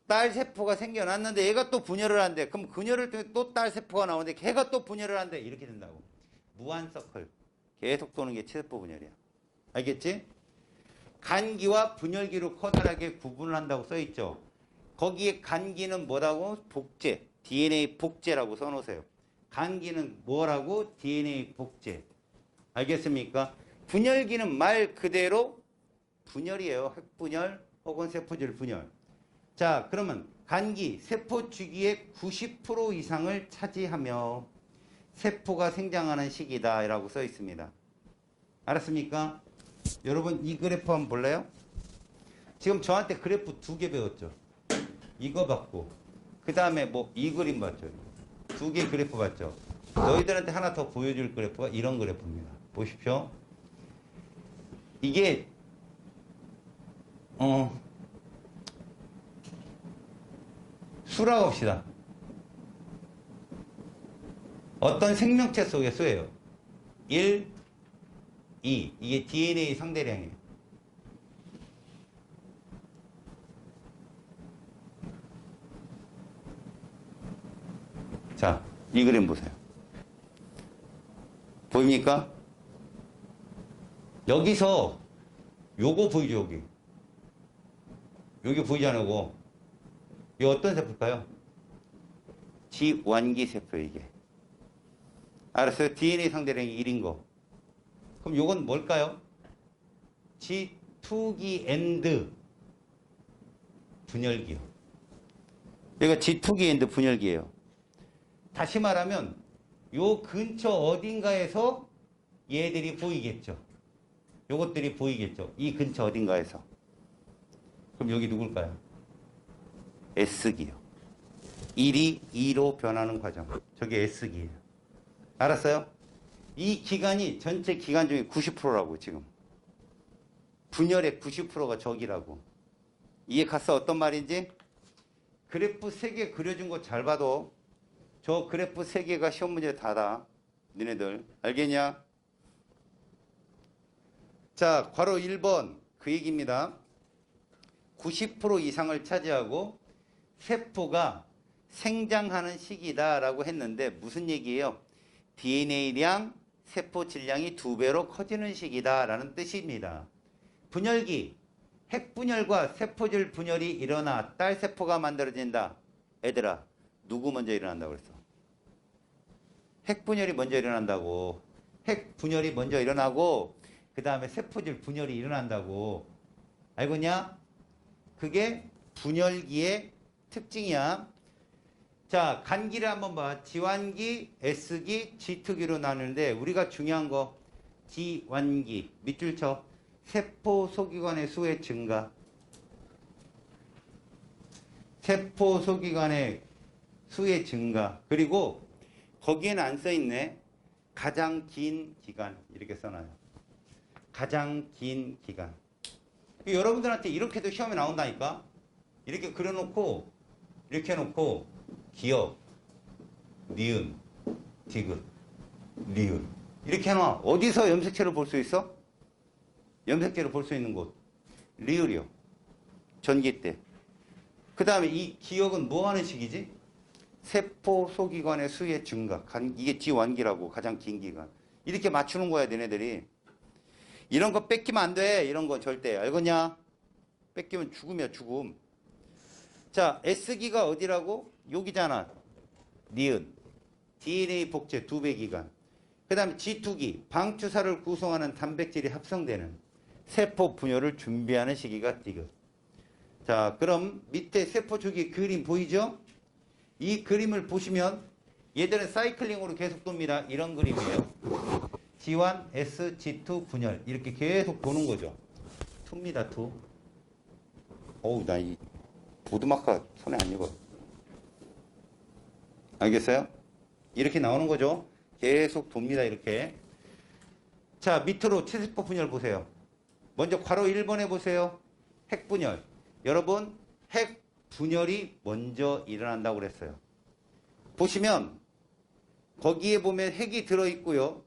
Speaker 1: 딸세포가 생겨났는데 얘가 또 분열을 한대. 그럼 분열을 통해 또 딸세포가 나오는데 걔가 또 분열을 한대. 이렇게 된다고. 무한 서클. 계속 도는 게 체세포 분열이야. 알겠지? 간기와 분열기로 커다랗게 구분을 한다고 써있죠. 거기에 간기는 뭐라고? 복제. DNA 복제라고 써놓으세요. 간기는 뭐라고? DNA 복제. 알겠습니까? 분열기는 말 그대로 분열이에요. 핵분열 혹은 세포질 분열. 자, 그러면 간기, 세포 주기의 90% 이상을 차지하며 세포가 생장하는 시기다 라고 써 있습니다. 알았습니까? 여러분 이 그래프 한번 볼래요? 지금 저한테 그래프 2개 배웠죠. 이거 봤고 그 다음에 뭐 이 그림 봤죠. 2개 그래프 봤죠. 너희들한테 하나 더 보여줄 그래프가 이런 그래프입니다. 보십시오. 이게 수라고 합시다. 어떤 생명체 속의 수예요. 1, 2. 이게 DNA 상대량이에요. 자, 이 그림 보세요. 보입니까? 여기서 요거 보이죠, 여기. 여기 보이지 않고 이 어떤 세포일까요? 지완기 세포 이게. 알았어요? DNA 상대량이 1인 거. 그럼 요건 뭘까요? G2기 엔드 분열기요. 여기가 G2기 엔드 분열기예요. 다시 말하면 요 근처 어딘가에서 얘들이 보이겠죠. 요것들이 보이겠죠. 이 근처 어딘가에서. 그럼 여기 누굴까요? S기요. 1이 2로 변하는 과정. 저게 S기예요. 알았어요? 이 기간이 전체 기간 중에 90%라고 지금. 분열의 90%가 저기라고. 이해 갔어? 어떤 말인지? 그래프 3개 그려준 거 잘 봐도 저 그래프 3개가 시험 문제 다다. 너네들. 알겠냐? 자, 괄호 1번 그 얘기입니다. 90% 이상을 차지하고 세포가 생장하는 시기다라고 했는데 무슨 얘기예요? DNA량, 세포 질량이 2배로 커지는 시기다라는 뜻입니다. 분열기, 핵분열과 세포질 분열이 일어나 딸세포가 만들어진다. 애들아, 누구 먼저 일어난다고 그랬어? 핵분열이 먼저 일어난다고. 핵분열이 먼저 일어나고 그 다음에 세포질 분열이 일어난다고. 알겠냐? 그게 분열기의 특징이야. 자, 간기를 한번 봐. 지완기, S기, G2기로 나누는데 우리가 중요한 거 지완기. 밑줄 쳐. 세포 소기관의 수의 증가. 세포 소기관의 수의 증가. 그리고 거기에는 안 써있네. 가장 긴 기간. 이렇게 써놔요. 가장 긴 기간. 여러분들한테 이렇게도 시험에 나온다니까. 이렇게 그려놓고 이렇게 해놓고 기역, 니은, 디귿, 리을 이렇게 해놔. 어디서 염색체를 볼 수 있어? 염색체를 볼 수 있는 곳. 리을이요. 전기 때. 그 다음에 이 기역은 뭐 하는 식이지? 세포 소기관의 수의 증가. 이게 지완기라고. 가장 긴 기간. 이렇게 맞추는 거야, 너네들이. 이런 거 뺏기면 안 돼. 이런 거 절대. 알겠냐? 뺏기면 죽음이야, 죽음. 자, S기가 어디라고? 여기잖아. 니은. DNA 복제 2배 기간. 그 다음에 G2기. 방추사를 구성하는 단백질이 합성되는 세포 분열을 준비하는 시기가 디귿. 자, 그럼 밑에 세포 주기 그림 보이죠? 이 그림을 보시면 얘들은 사이클링으로 계속 돕니다. 이런 그림이에요. G1, S, G2 분열. 이렇게 계속 도는 거죠. 2입니다, 2. 어우, 나 이 보드마카 손에 안 익어. 알겠어요? 이렇게 나오는 거죠. 계속 돕니다, 이렇게. 자, 밑으로 체세포 분열 보세요. 먼저 괄호 1번에 보세요. 핵분열. 여러분, 핵분열이 먼저 일어난다고 그랬어요. 보시면 거기에 보면 핵이 들어있고요.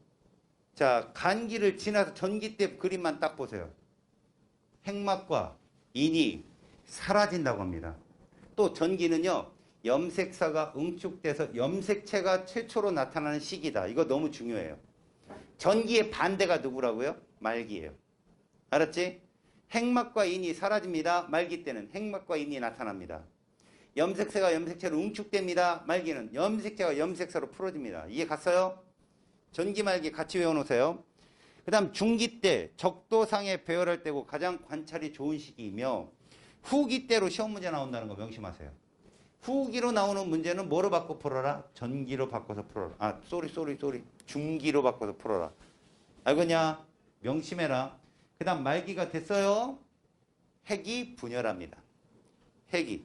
Speaker 1: 자, 간기를 지나서 전기대 그림만 딱 보세요. 핵막과 인이 사라진다고 합니다. 또 전기는요. 염색사가 응축돼서 염색체가 최초로 나타나는 시기다. 이거 너무 중요해요. 전기의 반대가 누구라고요? 말기예요. 알았지? 핵막과 인이 사라집니다. 말기 때는 핵막과 인이 나타납니다. 염색체가 염색체로 응축됩니다. 말기는 염색체가 염색체로 풀어집니다. 이해 갔어요? 전기 말기 같이 외워놓으세요. 그 다음 중기 때 적도상에 배열할 때고 가장 관찰이 좋은 시기이며 후기 때로 시험 문제 나온다는 거 명심하세요. 후기로 나오는 문제는 뭐로 바꿔 풀어라? 전기로 바꿔서 풀어라. 아, 쏘리. 중기로 바꿔서 풀어라. 알겠냐? 명심해라. 그 다음 말기가 됐어요. 핵이 분열합니다. 핵이.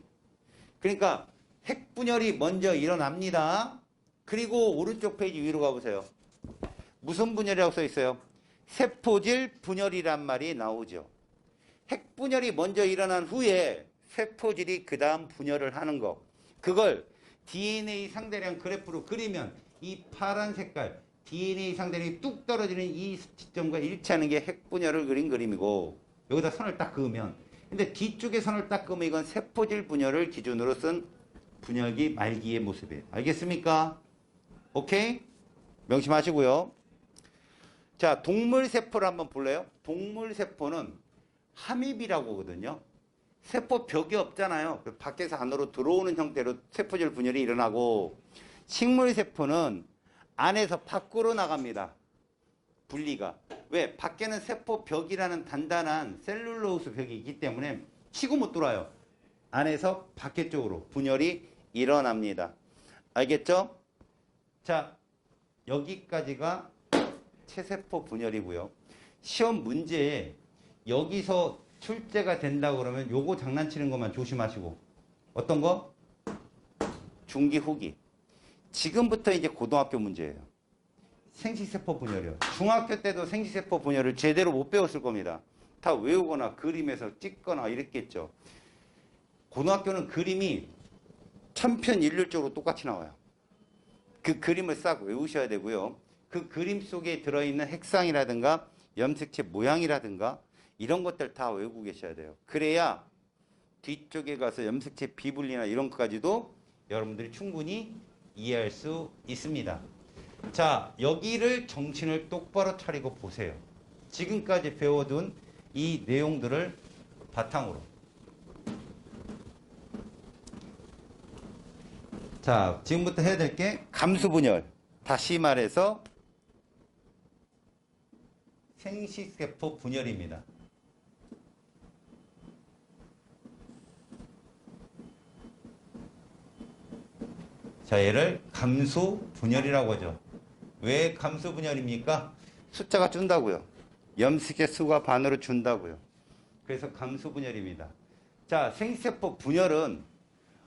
Speaker 1: 그러니까 핵 분열이 먼저 일어납니다. 그리고 오른쪽 페이지 위로 가보세요. 무슨 분열이라고 써 있어요? 세포질 분열이란 말이 나오죠. 핵 분열이 먼저 일어난 후에 세포질이 그 다음 분열을 하는 거. 그걸 DNA 상대량 그래프로 그리면 이 파란 색깔 DNA 상대량이 뚝 떨어지는 이 지점과 일치하는 게 핵 분열을 그린 그림이고 여기다 선을 딱 그으면 근데 뒤쪽에 선을 딱 그으면 이건 세포질 분열을 기준으로 쓴 분열기 말기의 모습이에요. 알겠습니까? 오케이? 명심하시고요. 자, 동물세포를 한번 볼래요? 동물세포는 함입이라고 하거든요. 세포벽이 없잖아요. 밖에서 안으로 들어오는 형태로 세포질 분열이 일어나고 식물세포는 안에서 밖으로 나갑니다. 분리가. 왜? 밖에는 세포벽이라는 단단한 셀룰로스 벽이 있기 때문에 치고 못 들어와요. 안에서 밖에 쪽으로 분열이 일어납니다. 알겠죠? 자, 여기까지가 체세포 분열이고요. 시험 문제에 여기서 출제가 된다 그러면 요거 장난치는 것만 조심하시고 어떤 거? 중기 후기. 지금부터 이제 고등학교 문제예요. 생식세포 분열이요. 중학교 때도 생식세포 분열을 제대로 못 배웠을 겁니다. 다 외우거나 그림에서 찍거나 이랬겠죠. 고등학교는 그림이 천편일률적으로 똑같이 나와요. 그 그림을 싹 외우셔야 되고요. 그 그림 속에 들어있는 핵상이라든가 염색체 모양이라든가 이런 것들 다 외우고 계셔야 돼요. 그래야 뒤쪽에 가서 염색체 비분리나 이런 것까지도 여러분들이 충분히 이해할 수 있습니다. 자, 여기를 정신을 똑바로 차리고 보세요. 지금까지 배워둔 이 내용들을 바탕으로. 자, 지금부터 해야 될 게 감수분열. 다시 말해서 생식세포 분열입니다. 자, 얘를 감수분열이라고 하죠. 왜 감수분열입니까? 숫자가 준다고요. 염색체 수가 반으로 준다고요. 그래서 감수분열입니다. 자, 생식세포 분열은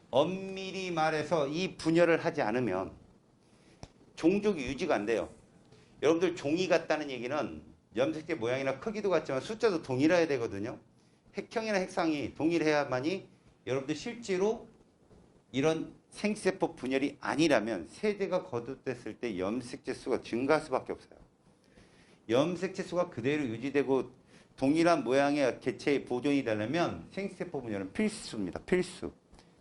Speaker 1: 엄밀히 말해서 이 분열을 하지 않으면 종족이 유지가 안 돼요. 여러분들 종이 같다는 얘기는 염색체 모양이나 크기도 같지만 숫자도 동일해야 되거든요. 핵형이나 핵상이 동일해야만이 여러분들 실제로 이런 생식세포 분열이 아니라면 세대가 거듭됐을 때 염색체 수가 증가할 수밖에 없어요. 염색체 수가 그대로 유지되고 동일한 모양의 개체의 보존이 되려면 생식세포 분열은 필수입니다. 필수.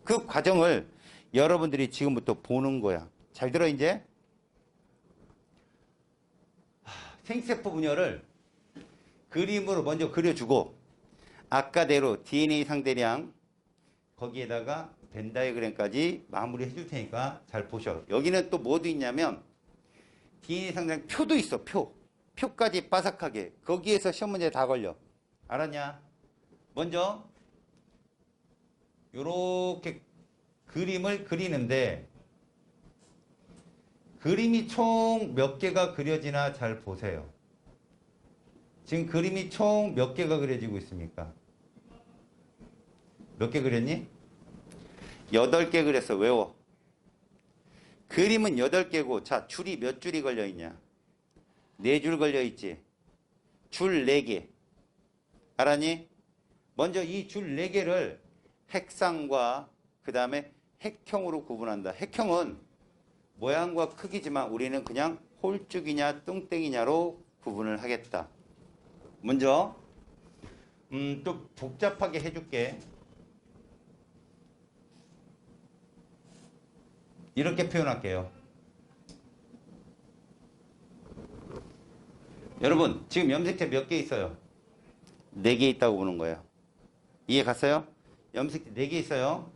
Speaker 1: 그 과정을 여러분들이 지금부터 보는 거야. 잘 들어 이제? 생식세포 분열을 그림으로 먼저 그려주고 아까대로 DNA 상대량 거기에다가 벤 다이어그램까지 마무리 해줄 테니까 잘 보셔. 여기는 또 뭐도 있냐면 DNA 상대량 표도 있어. 표까지 바삭하게. 거기에서 시험 문제 다 걸려. 알았냐? 먼저 요렇게 그림을 그리는데 그림이 총 몇 개가 그려지나 잘 보세요. 지금 그림이 총 몇 개가 그려지고 있습니까? 몇 개 그렸니? 8개 그렸어. 외워. 그림은 8개고 자, 줄이 몇 줄이 걸려있냐? 4줄 걸려있지. 줄 4개. 알았니? 먼저 이 줄 4개를 핵상과 그 다음에 핵형으로 구분한다. 핵형은 모양과 크기지만 우리는 그냥 홀쭉이냐 뚱땡이냐로 구분을 하겠다. 먼저 또 복잡하게 해줄게. 이렇게 표현할게요. 여러분 지금 염색체 몇 개 있어요? 4개 있다고 보는 거예요. 이해 갔어요? 염색체 4개 있어요.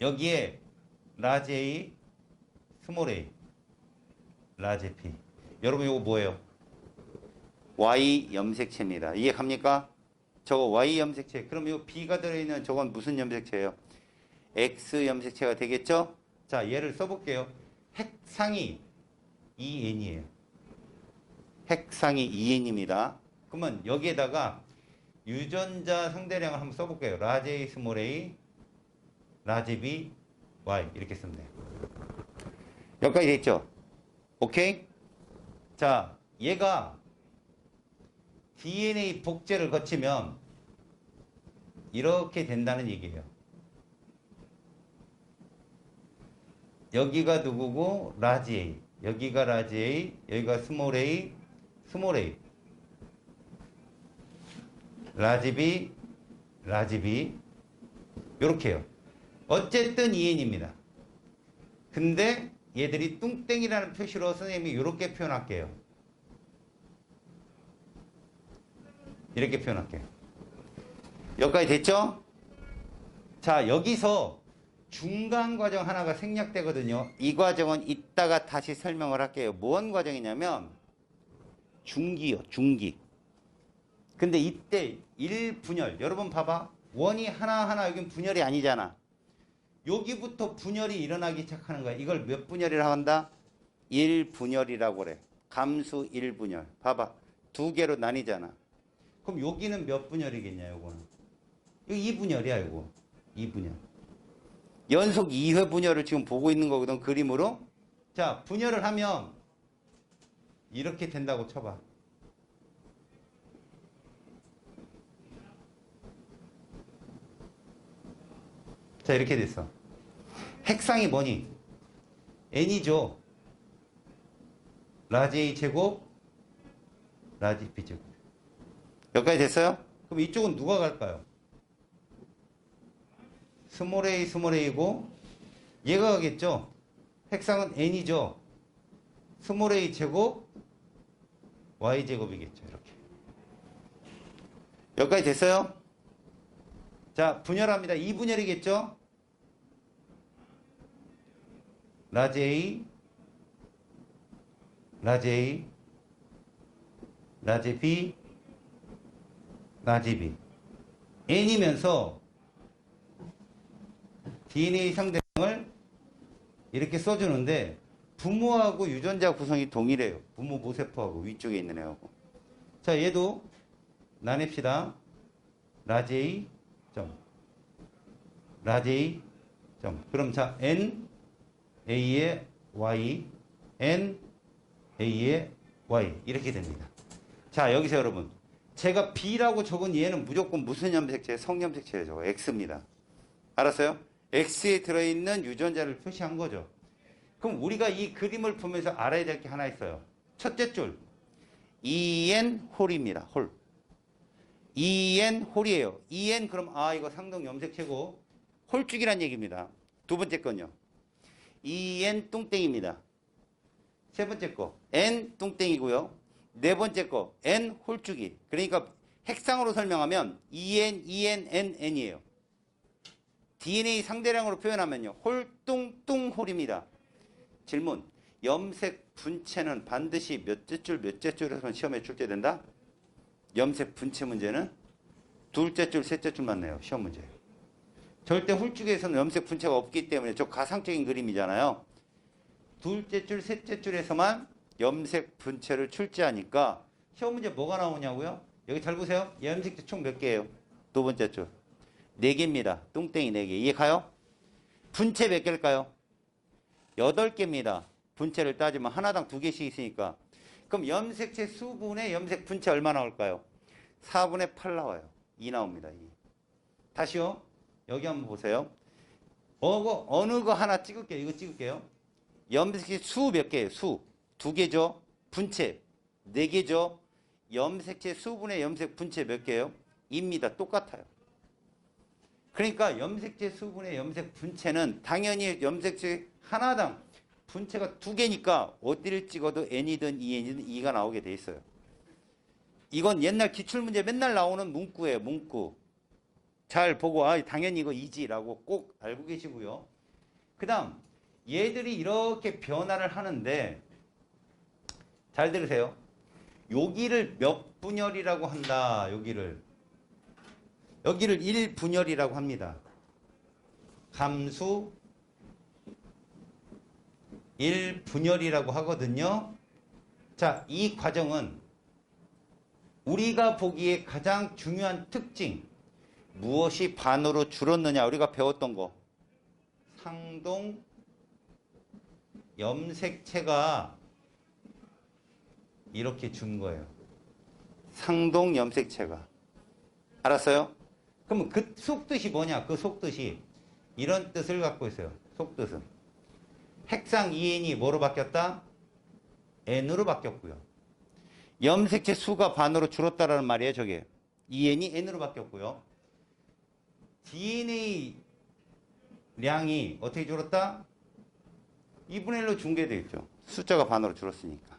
Speaker 1: 여기에 라지 A, 스몰 a, 라지 B. 여러분 이거 뭐예요? Y 염색체입니다. 이해갑니까? 저거 Y 염색체. 그럼 이 B가 들어있는 저건 무슨 염색체예요? X 염색체가 되겠죠? 자, 얘를 써볼게요. 핵상이 2N이에요. 핵상이 2N입니다. 그러면 여기에다가 유전자 상대량을 한번 써볼게요. 라지 A, 스몰 a, 라지 B, Y 이렇게 쓰면 돼요. 여기까지 됐죠? 오케이? 자, 얘가 DNA 복제를 거치면 이렇게 된다는 얘기예요. 여기가 누구고? 라지 A. 여기가 라지 A, 여기가 스몰 a, 스몰 a. 라지 B, 라지 B. 요렇게요. 어쨌든 2N입니다. 근데 얘들이 뚱땡이라는 표시로 선생님이 이렇게 표현할게요. 이렇게 표현할게요. 여기까지 됐죠? 자, 여기서 중간 과정 하나가 생략되거든요. 이 과정은 이따가 다시 설명을 할게요. 뭔 과정이냐면 중기요, 중기. 근데 이때 1분열, 여러분 봐봐. 원이 하나하나 여긴 분열이 아니잖아. 여기부터 분열이 일어나기 시작하는 거야. 이걸 몇 분열이라고 한다? 1분열이라고 그래. 감수 1분열. 봐봐. 두 개로 나뉘잖아. 그럼 여기는 몇 분열이겠냐, 요거는. 이거 2분열이야, 이거. 2분열. 연속 2회 분열을 지금 보고 있는 거거든, 그림으로. 자, 분열을 하면 이렇게 된다고 쳐봐. 자, 이렇게 됐어. 핵상이 뭐니? n이죠. 라지 A 제곱, 라지 B 제곱. 여기까지 됐어요? 그럼 이쪽은 누가 갈까요? 스몰 a, 스몰 a고, 얘가 가겠죠? 핵상은 n이죠. 스몰 a 제곱, y 제곱이겠죠. 이렇게. 여기까지 됐어요? 자, 분열합니다. 2분열이겠죠? 라지 A, 라지 A, 라지 B, 라지 B. N이면서 DNA 상대량을 이렇게 써주는데 부모하고 유전자 구성이 동일해요. 부모 모세포하고 위쪽에 있는 애하고. 자, 얘도 나눕시다. 라지 A, 점. 라지 A, 점. 그럼 자, N, A의 Y, N, A의 Y. 이렇게 됩니다. 자, 여기서 여러분. 제가 B라고 적은 얘는 무조건 무슨 염색체? 성염색체예요. 저거 X입니다. 알았어요? X에 들어있는 유전자를 표시한 거죠. 그럼 우리가 이 그림을 보면서 알아야 될 게 하나 있어요. 첫째 줄. EN 홀입니다. 홀. EN 홀이에요. EN 그럼 이거 상동 염색체고 홀쭉이란 얘기입니다. 두 번째 건요. EN 뚱땡입니다. 세 번째 거 N 뚱땡이고요. 네 번째 거 N 홀쭉이. 그러니까 핵상으로 설명하면 EN, EN, N, N이에요. DNA 상대량으로 표현하면요. 홀뚱뚱 홀입니다. 질문. 염색 분체는 반드시 몇째 줄, 몇째 줄에서 시험에 출제된다? 염색 분체 문제는 둘째 줄, 셋째 줄만 내요. 시험 문제. 절대 홀쭉에서는 염색 분체가 없기 때문에 저 가상적인 그림이잖아요. 둘째 줄, 셋째 줄에서만 염색 분체를 출제하니까 시험 문제 뭐가 나오냐고요? 여기 잘 보세요. 염색체 총 몇 개예요? 두 번째 줄. 4개입니다. 뚱땡이 4개. 이해 가요? 분체 몇 개일까요? 8개입니다. 분체를 따지면 하나당 2개씩 있으니까. 그럼 염색체 수분의 염색 분체 얼마 나올까요? 4분의 8 나와요. 2 나옵니다. 2. 다시요. 여기 한번 보세요. 어느 거 하나 찍을게요. 이거 찍을게요. 염색체 수 몇 개예요? 수. 2개죠. 분체 4개죠. 염색체 수분의 염색 분체 몇 개예요? 2입니다. 똑같아요. 그러니까 염색체 수분의 염색 분체는 당연히 염색체 하나당 분체가 2개니까 어디를 찍어도 N이든 EN이든 2가 나오게 돼 있어요. 이건 옛날 기출문제 맨날 나오는 문구예요. 문구. 잘 보고 당연히 이거 이지라고 꼭 알고 계시고요. 그 다음 얘들이 이렇게 변화를 하는데 잘 들으세요. 여기를 몇 분열이라고 한다. 여기를 1분열이라고 합니다. 감수 1분열이라고 하거든요. 자, 이 과정은 우리가 보기에 가장 중요한 특징, 무엇이 반으로 줄었느냐, 우리가 배웠던 거, 상동 염색체가 이렇게 준 거예요. 상동 염색체가. 알았어요? 그러면 그 속뜻이 뭐냐? 그 속뜻이 이런 뜻을 갖고 있어요. 속뜻은 핵상 EN이 뭐로 바뀌었다? N으로 바뀌었고요. 염색체 수가 반으로 줄었다라는 말이에요. 저게 EN이 N으로 바뀌었고요. DNA 량이 어떻게 줄었다? 2분의 1로 중계되어 있죠. 숫자가 반으로 줄었으니까.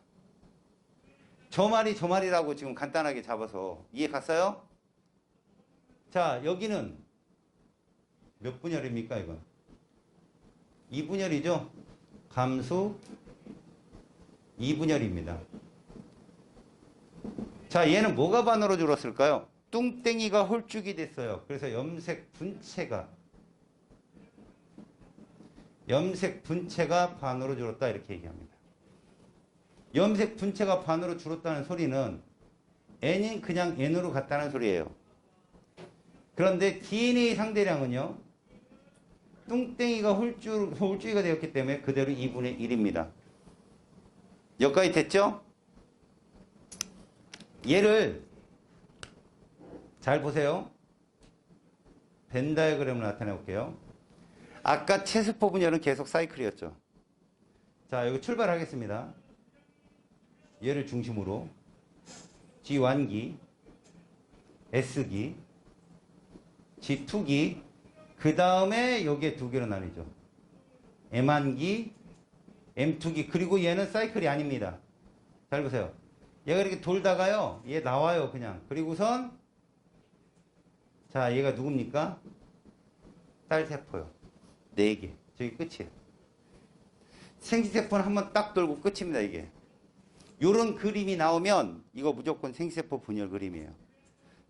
Speaker 1: 저 말이라고 지금 간단하게 잡아서 이해 갔어요? 자, 여기는 몇 분열입니까, 이건? 2분열이죠? 감수 2분열입니다. 자, 얘는 뭐가 반으로 줄었을까요? 뚱땡이가 홀쭉이 됐어요. 그래서 염색 분체가 반으로 줄었다 이렇게 얘기합니다. 염색 분체가 반으로 줄었다는 소리는 N이 그냥 N으로 갔다는 소리예요. 그런데 DNA 상대량은요, 뚱땡이가 홀쭉이가 되었기 때문에 그대로 2분의 1입니다. 여기까지 됐죠? 얘를 잘 보세요. 벤 다이어그램을 나타내 볼게요. 아까 체세포 분열은 계속 사이클이었죠. 자, 여기 출발하겠습니다. 얘를 중심으로 G1기, S기, G2기, 그 다음에 여기에 두 개로 나뉘죠. M1기, M2기, 그리고 얘는 사이클이 아닙니다. 잘 보세요. 얘가 이렇게 돌다가요, 얘 나와요, 그냥. 그리고선, 자, 얘가 누굽니까? 딸세포요. 4개. 저기 끝이에요. 생지세포는 한번 딱 돌고 끝입니다, 이게. 요런 그림이 나오면, 이거 무조건 생지세포 분열 그림이에요.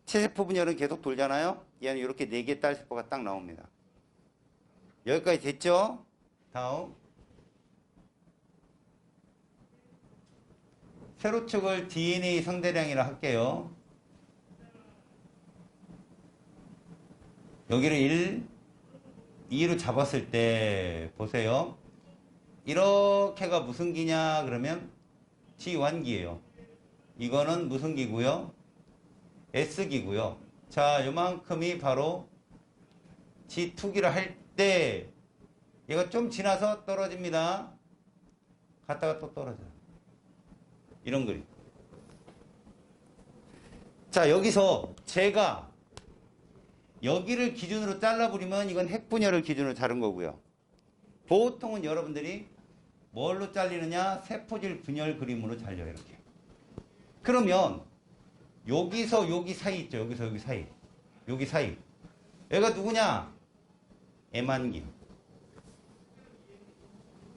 Speaker 1: 체세포 분열은 계속 돌잖아요? 얘는 이렇게 4개 딸세포가 딱 나옵니다. 여기까지 됐죠? 다음. 세로축을 DNA 상대량이라 할게요. 여기를 1, 2로 잡았을 때 보세요. 이렇게가 무슨 기냐 그러면 G1기예요. 이거는 무슨 기고요? S기고요. 자, 요만큼이 바로 G2기를 할 때 얘가 좀 지나서 떨어집니다. 갔다가 또 떨어져요. 이런 그림. 자, 여기서 제가 여기를 기준으로 잘라버리면 이건 핵분열을 기준으로 자른 거고요. 보통은 여러분들이 뭘로 잘리느냐? 세포질 분열 그림으로 잘려요. 이렇게. 그러면 여기서 여기 사이 있죠. 여기서 여기 사이. 여기 사이. 얘가 누구냐? M1기.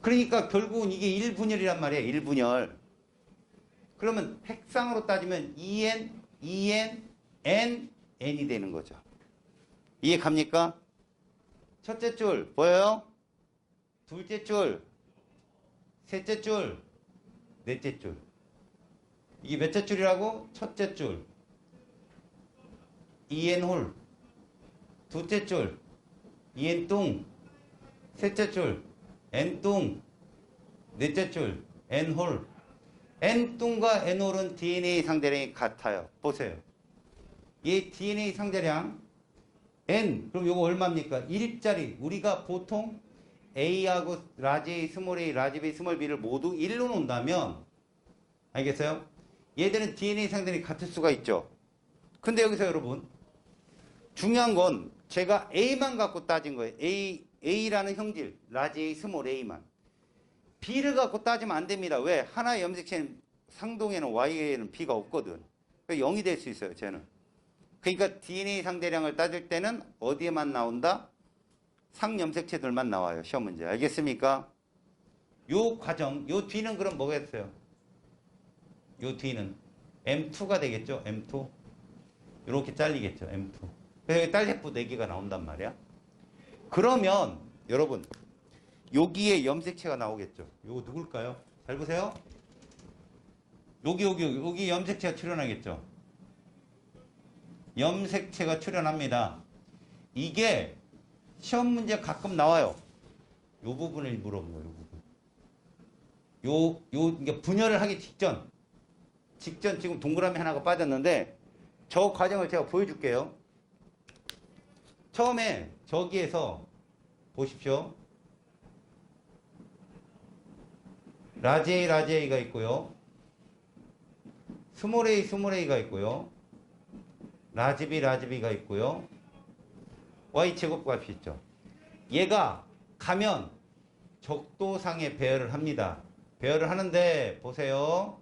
Speaker 1: 그러니까 결국은 이게 1분열이란 말이에요. 1분열. 그러면 핵상으로 따지면 EN, N, N이 되는 거죠. 이해 갑니까? 첫째 줄 보여요? 둘째 줄, 셋째 줄, 넷째 줄. 이게 몇째 줄이라고? 첫째 줄 EN홀, 둘째 줄 EN뚱, 셋째 줄 N뚱, 넷째 줄 N홀. N뚱과 N홀은 DNA 상대량이 같아요. 보세요. 이 DNA 상대량 N, 그럼 요거 얼마입니까? 1짜리. 우리가 보통 A하고 라지 A, 스몰 A, 라지 B, 스몰 B를 모두 1로 놓는다면, 알겠어요? 얘들은 DNA 상대량이 같을 수가 있죠. 근데 여기서 여러분, 중요한 건 제가 A만 갖고 따진 거예요. A라는 형질, 라지 A, 스몰 A만. B를 갖고 따지면 안 됩니다. 왜? 하나의 염색체는 상동에는 Y에는 B가 없거든. 그러니까 0이 될 수 있어요, 쟤는. 그러니까 DNA 상대량을 따질 때는 어디에만 나온다? 상염색체들만 나와요. 시험 문제. 알겠습니까? 요 과정, 요 뒤는 그럼 뭐겠어요? 요 뒤는 M2가 되겠죠? M2. 이렇게 잘리겠죠? M2. 그래서 딸세포 4개가 나온단 말이야. 그러면 여러분 여기에 염색체가 나오겠죠? 요거 누굴까요? 잘 보세요. 여기 염색체가 출현하겠죠? 염색체가 출현합니다. 이게 시험 문제 가끔 나와요. 요 부분을 물어본 거예요. 요 부분. 이게 분열을 하기 직전 지금 동그라미 하나가 빠졌는데 저 과정을 제가 보여줄게요. 처음에 저기에서 보십시오. 라지에이가 있고요. 스몰 a가 있고요. 라지비가 있고요. y제곱값이 있죠. 얘가 가면 적도상에 배열을 합니다. 배열을 하는데 보세요.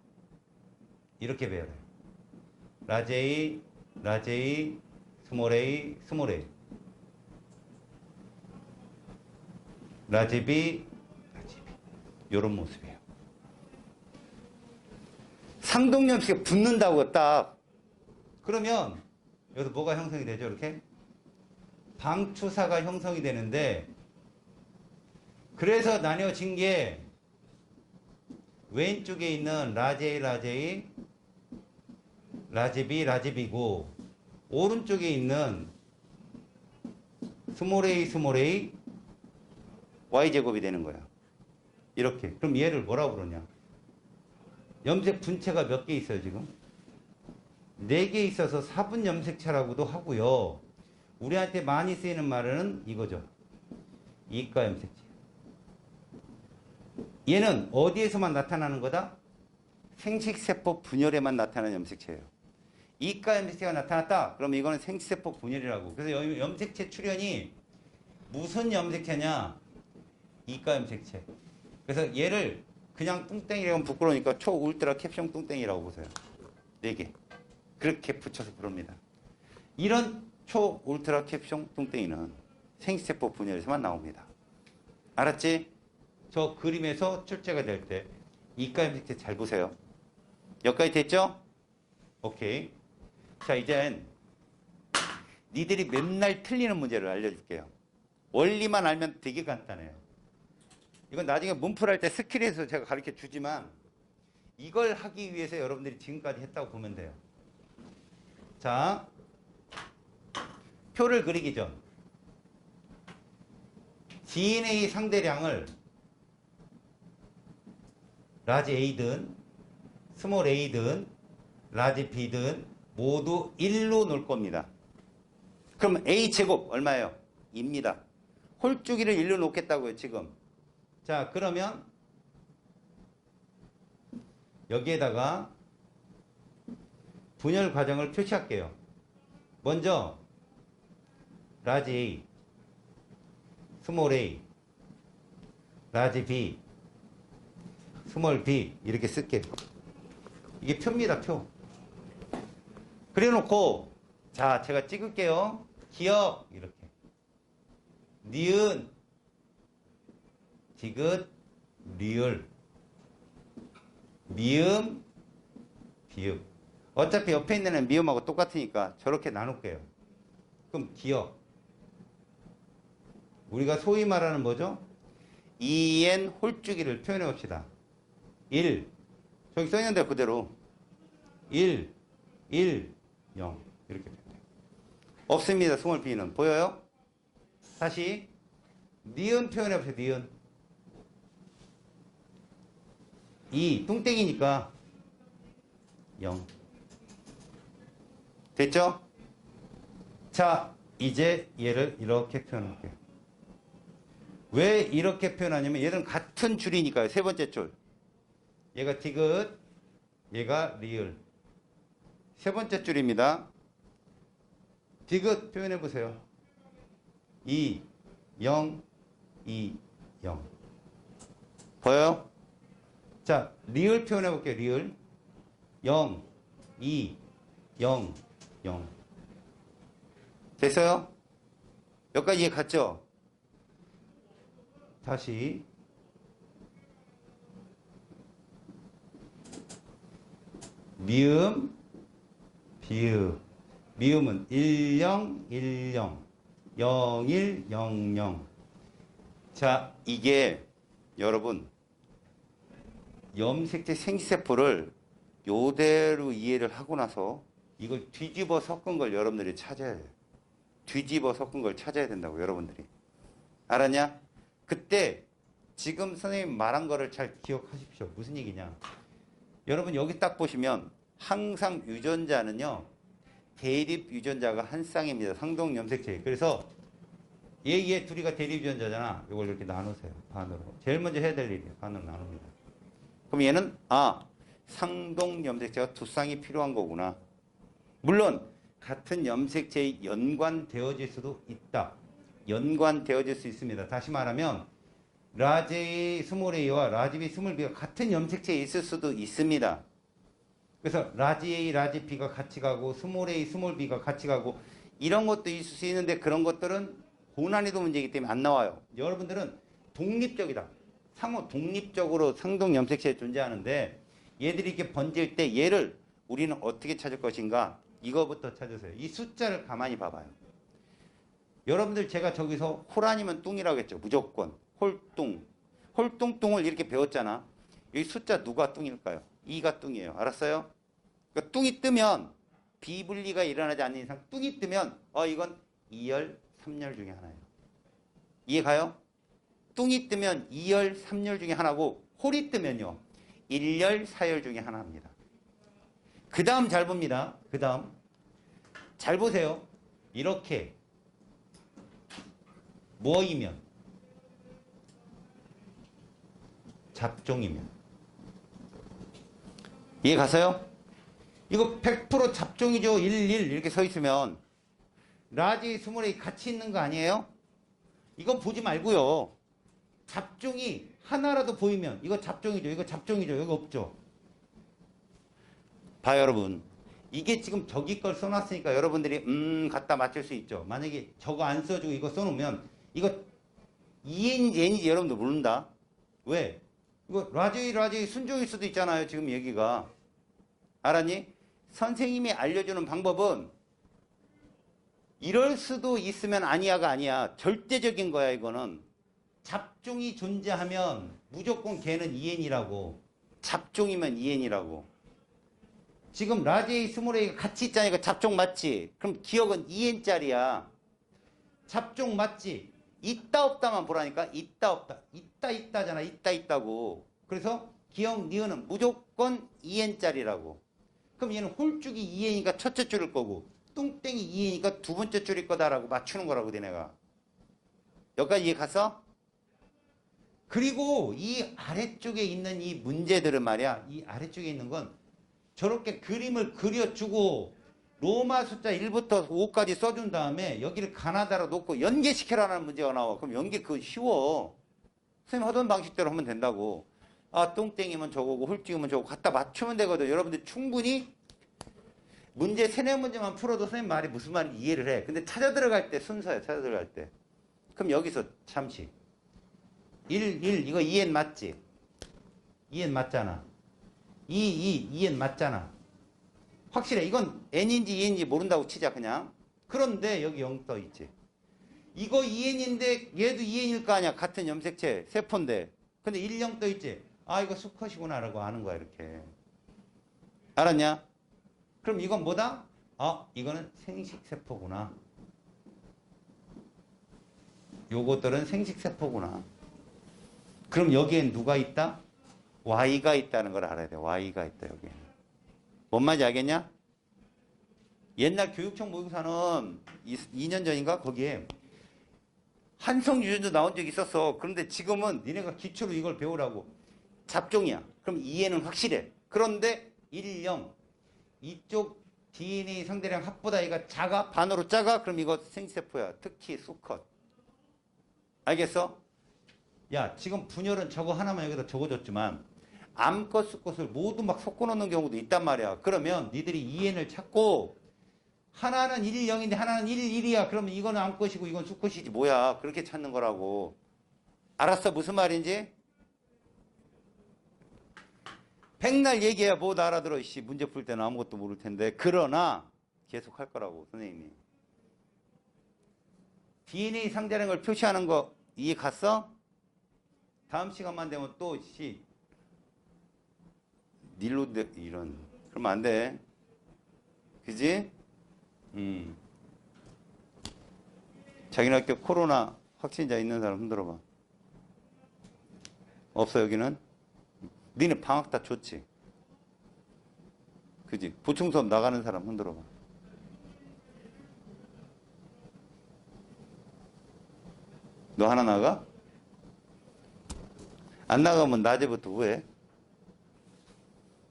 Speaker 1: 이렇게 배열해요. 라지 A, 스몰 a. 라지비. 이런 모습이에요. 상동염색이 붙는다고 딱. 그러면 여기서 뭐가 형성이 되죠? 이렇게 방추사가 형성이 되는데, 그래서 나뉘어진 게 왼쪽에 있는 라지 A, 라지비고 오른쪽에 있는 스몰 a y제곱이 되는 거야. 이렇게. 그럼 얘를 뭐라고 그러냐? 염색 분체가 몇 개 있어요, 지금? 4개 있어서 사분 염색체라고도 하고요. 우리한테 많이 쓰이는 말은 이거죠. 이가 염색체. 얘는 어디에서만 나타나는 거다? 생식세포 분열에만 나타나는 염색체예요. 이가 염색체가 나타났다? 그럼 이거는 생식세포 분열이라고. 그래서 염색체 출현이 무슨 염색체냐? 이가 염색체. 그래서 얘를 그냥 뚱땡이라고 하면 부끄러우니까 초울트라 캡숑 뚱땡이라고 보세요. 4개. 그렇게 붙여서 부릅니다. 이런 초울트라 캡숑 뚱땡이는 생식세포 분열에서만 나옵니다. 알았지? 저 그림에서 출제가 될 때 이가 염색체 잘 보세요. 여기까지 됐죠? 오케이. 자, 이젠 니들이 맨날 틀리는 문제를 알려줄게요. 원리만 알면 되게 간단해요. 이건 나중에 문풀할 때 스킬에서 제가 가르쳐 주지만 이걸 하기 위해서 여러분들이 지금까지 했다고 보면 돼요. 자, 표를 그리기 전 DNA 상대량을 라지 A든 스몰 a든 라지 B든 모두 1로 놓을 겁니다. 그럼 A제곱 얼마예요? 2입니다. 홀쭉이를 1로 놓겠다고요, 지금. 자, 그러면 여기에다가 분열 과정을 표시할게요. 먼저 라지 A, 스몰 a, 라지 B, 스몰 b 이렇게 쓸게요. 이게 표입니다, 표. 그래 놓고 자, 제가 찍을게요. 기억 이렇게. 니은, 디귿, 리을, 미음, 비읍. 어차피 옆에 있는 애는 미음하고 똑같으니까 저렇게 나눌게요. 그럼 기억. 우리가 소위 말하는 뭐죠? EN 홀쭉이를 표현해 봅시다. 1. 저기 써있는 대로 그대로. 1, 0. 이렇게 돼요. 없습니다. 스몰 b는. 보여요? 다시. 니은 표현해 보세요. 니은. 2. 뚱땡이니까 0. 됐죠? 자, 이제 얘를 이렇게 표현할게요. 왜 이렇게 표현하냐면 얘는 같은 줄이니까요. 세 번째 줄. 얘가 디귿, 얘가 리을. 세 번째 줄입니다. 디귿 표현해 보세요. 2, 0, 2, 0. 보여요? 자, 리을 표현해 볼게요. 리을. 0, 2, 0, 0. 됐어요? 여기까지 이해 갔죠? 다시. 미음, 비읍. 미음은 10, 10, 01, 00. 자, 이게 여러분 염색체 생식세포를 요대로 이해를 하고 나서 이걸 뒤집어 섞은 걸 여러분들이 찾아야 돼요. 뒤집어 섞은 걸 찾아야 된다고 여러분들이. 알았냐? 그때 지금 선생님 말한 거를 잘 기억하십시오. 무슨 얘기냐? 여러분 여기 딱 보시면 항상 유전자는요. 대립 유전자가 한 쌍입니다. 상동 염색체. 그래서 얘 둘이가 대립 유전자잖아. 이걸 이렇게 나누세요. 반으로. 제일 먼저 해야 될 일이에요. 반으로 나눕니다. 그럼 얘는 상동 염색체가 두 쌍이 필요한 거구나. 물론 같은 염색체에 연관되어질 수도 있다. 연관되어질 수 있습니다. 다시 말하면 라지 스몰 a와 라지 b 스몰 b가 같은 염색체에 있을 수도 있습니다. 그래서 라지 a, 라지 b가 같이 가고 스몰 a, 스몰 b가 같이 가고 이런 것도 있을 수 있는데 그런 것들은 고난이도 문제이기 때문에 안 나와요. 여러분들은 독립적이다. 상호 독립적으로 상동 염색체에 존재하는데 얘들이 이렇게 번질 때 얘를 우리는 어떻게 찾을 것인가? 이거부터 찾으세요. 이 숫자를 가만히 봐봐요. 여러분들 제가 저기서 홀 아니면 뚱이라고 했죠. 무조건. 홀뚱. 홀뚱뚱을 이렇게 배웠잖아. 여기 숫자 누가 뚱일까요? 2가 뚱이에요. 알았어요? 그러니까 뚱이 뜨면 비분리가 일어나지 않는 이상 뚱이 뜨면 이건 2열, 3열 중에 하나예요. 이해 가요? 뚱이 뜨면 2열, 3열 중에 하나고 홀이 뜨면요. 1열, 4열 중에 하나입니다. 그 다음 잘 봅니다. 그 다음 잘 보세요. 이렇게 뭐이면 잡종이면 이해 가세요? 이거 100% 잡종이죠. 11 이렇게 서 있으면 라지 스몰이 같이 있는 거 아니에요? 이건 보지 말고요. 잡종이 하나라도 보이면 이거 잡종이죠. 이거 잡종이죠. 이거 없죠. 봐요 여러분. 이게 지금 저기 걸 써놨으니까 여러분들이 갖다 맞출 수 있죠. 만약에 저거 안 써주고 이거 써놓으면 이거 EN인지 N인지 여러분들 모른다. 왜? 이거 라지 순종일 수도 있잖아요. 지금 얘기가. 알았니? 선생님이 알려주는 방법은 이럴 수도 있으면 아니야가 아니야. 절대적인 거야 이거는. 잡종이 존재하면 무조건 걔는 EN이라고. 잡종이면 EN이라고. 지금 라지 A, 스몰 A가 같이 있잖아. 이거 잡종 맞지? 그럼 기억은 EN짜리야. 잡종 맞지? 있다 없다만 보라니까. 있다 없다. 있다 있다잖아. 있다 있다고. 그래서 기억 니은은 무조건 EN짜리라고. 그럼 얘는 홀쭉이 EN이니까 첫째 줄일 거고 뚱땡이 EN이니까 두 번째 줄일 거다라고 맞추는 거라고 내가. 여기까지 이해 갔어? 그리고 이 아래쪽에 있는 이 문제들은 말이야. 이 아래쪽에 있는 건 저렇게 그림을 그려주고 로마 숫자 1부터 5까지 써준 다음에 여기를 가나다로 놓고 연계시켜라는 문제가 나와. 그럼 연계 그거 쉬워. 선생님 하던 방식대로 하면 된다고. 똥땡이면 저거고 홀쭉이면 저거 갖다 맞추면 되거든. 여러분들 충분히 문제 3-4문제만 풀어도 선생님 말이 무슨 말인지 이해를 해. 근데 찾아 들어갈 때 순서야. 찾아 들어갈 때. 그럼 여기서 잠시 1 이거 2n 맞지? 2n 맞잖아. 2n 맞잖아. 확실해. 이건 n인지 2n인지 모른다고 치자 그냥. 그런데 여기 0 떠있지. 이거 2n인데 얘도 2n일 거 아니야. 같은 염색체 세포인데. 근데 1, 0 떠있지. 이거 수컷이구나 라고 아는 거야 이렇게. 알았냐? 그럼 이건 뭐다? 이거는 생식세포구나. 요것들은 생식세포구나. 그럼 여기엔 누가 있다? Y가 있다는 걸 알아야 돼. Y가 있다 여기에는. 뭔 말인지 알겠냐? 옛날 교육청 모의고사는 2년 전인가 거기에 한성 유전자 나온 적이 있었어. 그런데 지금은 니네가 기초로 이걸 배우라고. 잡종이야. 그럼 이해는 확실해. 그런데 1, 0 이쪽 DNA 상대량 합보다 얘가 작아? 반으로 작아? 그럼 이거 생세포야. 특히 수컷. 알겠어? 야 지금 분열은 저거 하나만 여기다 적어줬지만 암컷 수컷을 모두 막 섞어놓는 경우도 있단 말이야. 그러면 니들이 EN을 찾고 하나는 1, 0인데 하나는 1, 1이야. 그러면 이거는 암컷이고 이건 수컷이지. 뭐야. 그렇게 찾는 거라고. 알았어? 무슨 말인지? 백날 얘기해야 못 알아들어. 씨, 문제 풀 때는 아무것도 모를 텐데. 그러나 계속 할 거라고 선생님이. DNA 상대라는 걸 표시하는 거 이해 갔어? 다음 시간만 되면 또 닐로 이런 그러면 안 돼. 그지? 자기네 학교 코로나 확진자 있는 사람 흔들어봐. 없어 여기는? 니네 방학 다 줬지? 그지? 보충 수업 나가는 사람 흔들어봐. 너 하나 나가? 안 나가면 낮에부터 왜?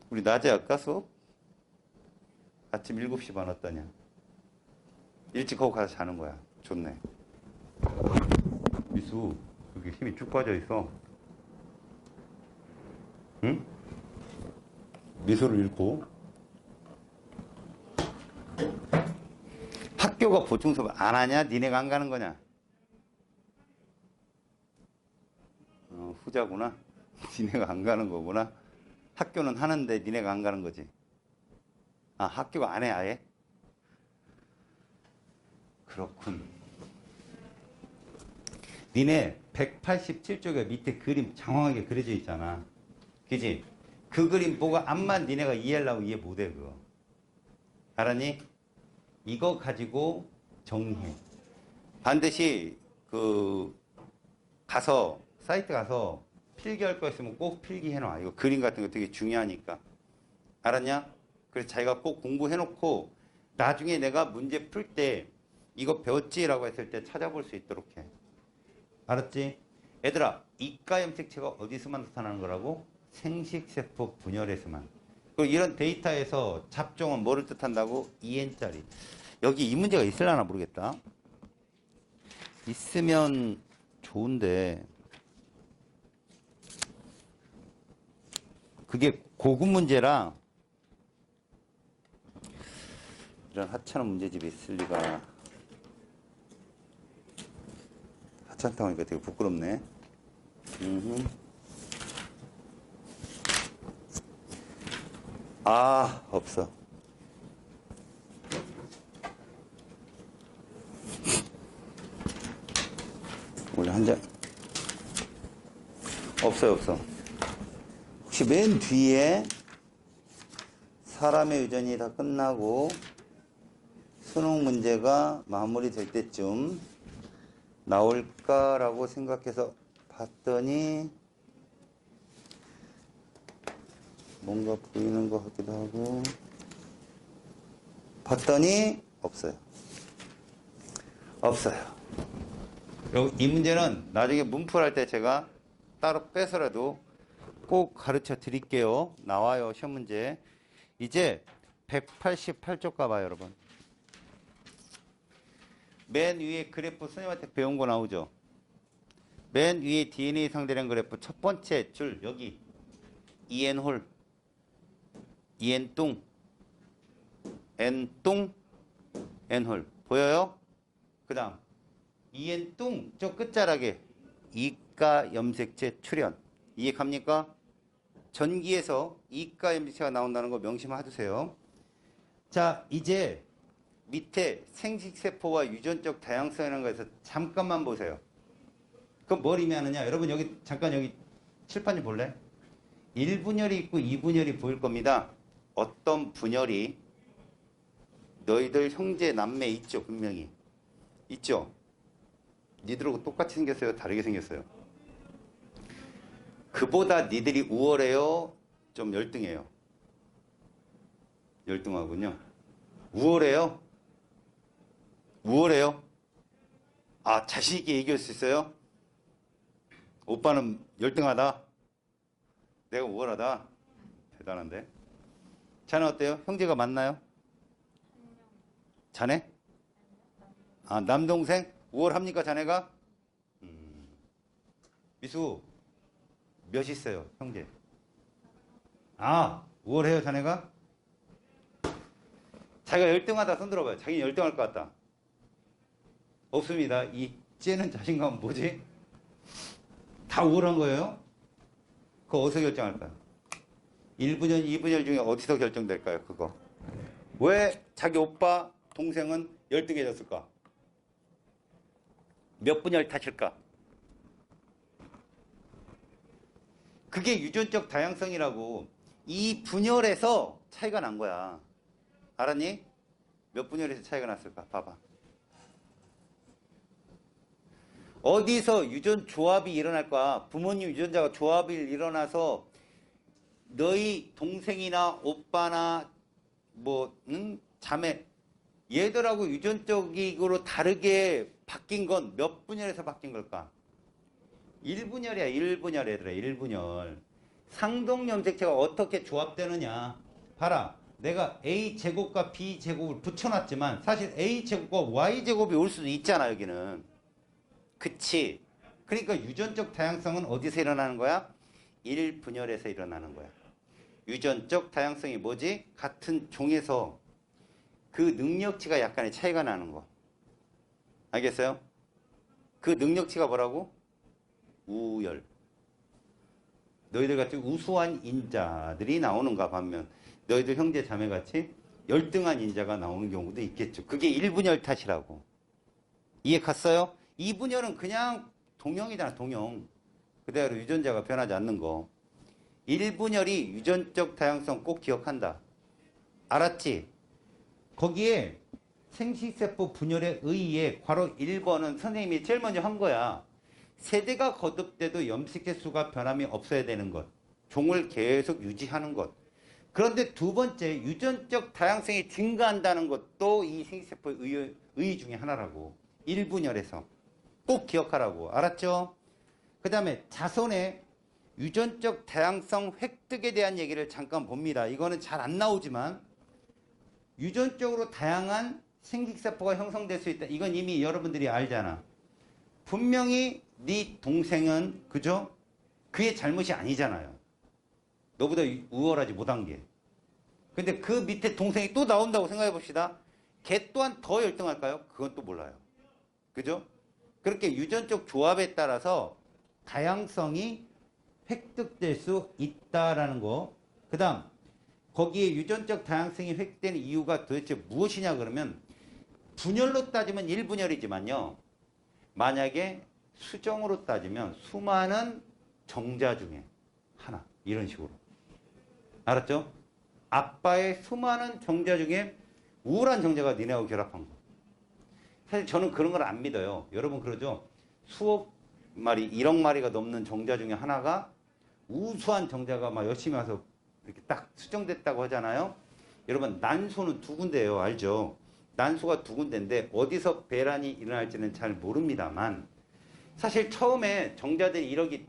Speaker 1: 우리 낮에 할까 수업? 아침 7시 반 왔다냐? 일찍 하고 가서 자는 거야. 좋네. 미수, 여기 힘이 쭉 빠져 있어. 응? 미소를 잃고. 학교가 보충 수업 안 하냐? 니네가 안 가는 거냐? 후자구나. 니네가 안 가는 거구나. 학교는 하는데 니네가 안 가는 거지. 아, 학교가 안 해, 아예? 그렇군. 니네 187쪽에 밑에 그림 장황하게 그려져 있잖아. 그지? 그 그림 보고 암만 니네가 이해하려고 이해 못해, 그거. 알았니? 이거 가지고 정리해. 반드시 가서 사이트 가서 필기할 거 있으면 꼭 필기해놔. 이거 그림 같은 거 되게 중요하니까. 알았냐? 그래서 자기가 꼭 공부해놓고 나중에 내가 문제 풀 때 이거 배웠지라고 했을 때 찾아볼 수 있도록 해. 알았지? 얘들아, 이가 염색체가 어디서만 나타나는 거라고? 생식세포 분열에서만. 그리고 이런 데이터에서 잡종은 뭐를 뜻한다고? EN짜리. 여기 이 문제가 있으려나 모르겠다. 있으면 좋은데 그게 고급 문제라 이런 하찮은 문제집이 있을 리가. 하찮다고 하니까 되게 부끄럽네. 아, 없어. 원래 한 장. 없어요, 없어. 혹시 맨 뒤에 사람의 유전이 다 끝나고 수능 문제가 마무리될 때쯤 나올까라고 생각해서 봤더니 뭔가 보이는 것 같기도 하고 봤더니 없어요. 없어요. 이 문제는 나중에 문풀할 때 제가 따로 빼서라도 꼭 가르쳐 드릴게요. 나와요, 시험 문제. 이제 188쪽 가봐요, 여러분. 맨 위에 그래프 선생님한테 배운 거 나오죠? 맨 위에 DNA 상대량 그래프 첫 번째 줄 여기 EN홀, EN뚱, N뚱, N홀 보여요? 그 다음 EN뚱 저 끝자락에 이가 염색체 출현 이해 갑니까? 전기에서 이가 염색체가 나온다는 거 명심해두세요. 자, 이제 밑에 생식세포와 유전적 다양성이라는 거에서 잠깐만 보세요. 그럼 뭘 의미하느냐? 여러분 여기 잠깐 여기 칠판 좀 볼래? 1분열이 있고 2분열이 보일 겁니다. 어떤 분열이 너희들 형제 남매 있죠? 분명히 있죠? 니들하고 똑같이 생겼어요? 다르게 생겼어요? 그보다 니들이 우월해요? 좀 열등해요? 열등하군요. 우월해요? 우월해요? 아, 자신있게 얘기할 수 있어요? 오빠는 열등하다? 내가 우월하다? 대단한데? 자네 어때요? 형제가 맞나요? 자네? 아, 남동생? 우월합니까, 자네가? 미수, 몇 있어요, 형제? 아, 우월해요, 자네가? 자기가 열등하다 손 들어봐요. 자기는 열등할 것 같다. 없습니다. 이 째는 자신감은 뭐지? 다 우울한 거예요? 그거 어디서 결정할까요? 1분열, 2분열 중에 어디서 결정될까요? 그거. 왜 자기 오빠, 동생은 열등해졌을까? 몇 분열 탓일까? 그게 유전적 다양성이라고. 이 분열에서 차이가 난 거야. 알았니? 몇 분열에서 차이가 났을까? 봐봐. 어디서 유전 조합이 일어날까? 부모님 유전자가 조합이 일어나서 너희 동생이나 오빠나 자매 얘들하고 유전적으로 다르게 바뀐 건 몇 분열에서 바뀐 걸까? 1분열이야. 1분열 얘들아. 1분열. 상동 염색체가 어떻게 조합되느냐. 봐라. 내가 A제곱과 B제곱을 붙여놨지만 사실 A제곱과 Y제곱이 올 수도 있잖아. 여기는. 그치? 그러니까 유전적 다양성은 어디서 일어나는 거야? 1분열에서 일어나는 거야. 유전적 다양성이 뭐지? 같은 종에서 그 능력치가 약간의 차이가 나는 거. 알겠어요? 그 능력치가 뭐라고? 우열. 너희들 같이 우수한 인자들이 나오는가 반면 너희들 형제 자매같이 열등한 인자가 나오는 경우도 있겠죠. 그게 1분열 탓이라고. 이해 갔어요? 2분열은 그냥 동형이잖아. 동형. 그대로 유전자가 변하지 않는 거. 1분열이 유전적 다양성 꼭 기억한다. 알았지? 거기에 생식세포 분열에 의해 괄호 1번은 선생님이 제일 먼저 한 거야. 세대가 거듭돼도 염색체 수가 변함이 없어야 되는 것. 종을 계속 유지하는 것. 그런데 두 번째, 유전적 다양성이 증가한다는 것도 이 생식세포의 의의 중에 하나라고. 1분열에서. 꼭 기억하라고. 알았죠? 그 다음에 자손의 유전적 다양성 획득에 대한 얘기를 잠깐 봅니다. 이거는 잘 안 나오지만 유전적으로 다양한 생식세포가 형성될 수 있다. 이건 이미 여러분들이 알잖아. 분명히 네 동생은 그죠? 그의 잘못이 아니잖아요. 너보다 우월하지 못한 게. 근데 그 밑에 동생이 또 나온다고 생각해 봅시다. 걔 또한 더 열등할까요? 그건 또 몰라요. 그죠? 그렇게 유전적 조합에 따라서 다양성이 획득될 수 있다라는 거. 그 다음 거기에 유전적 다양성이 획득되는 이유가 도대체 무엇이냐 그러면 분열로 따지면 1분열이지만요. 만약에 수정으로 따지면 수많은 정자 중에 하나. 이런 식으로. 알았죠? 아빠의 수많은 정자 중에 우울한 정자가 니네하고 결합한 거. 사실 저는 그런 걸 안 믿어요. 여러분 그러죠? 수억 마리, 1억 마리가 넘는 정자 중에 하나가 우수한 정자가 막 열심히 와서 이렇게 딱 수정됐다고 하잖아요. 여러분 난소는 두 군데예요. 알죠? 난소가 두 군데인데 어디서 배란이 일어날지는 잘 모릅니다만 사실 처음에 정자들이 1억이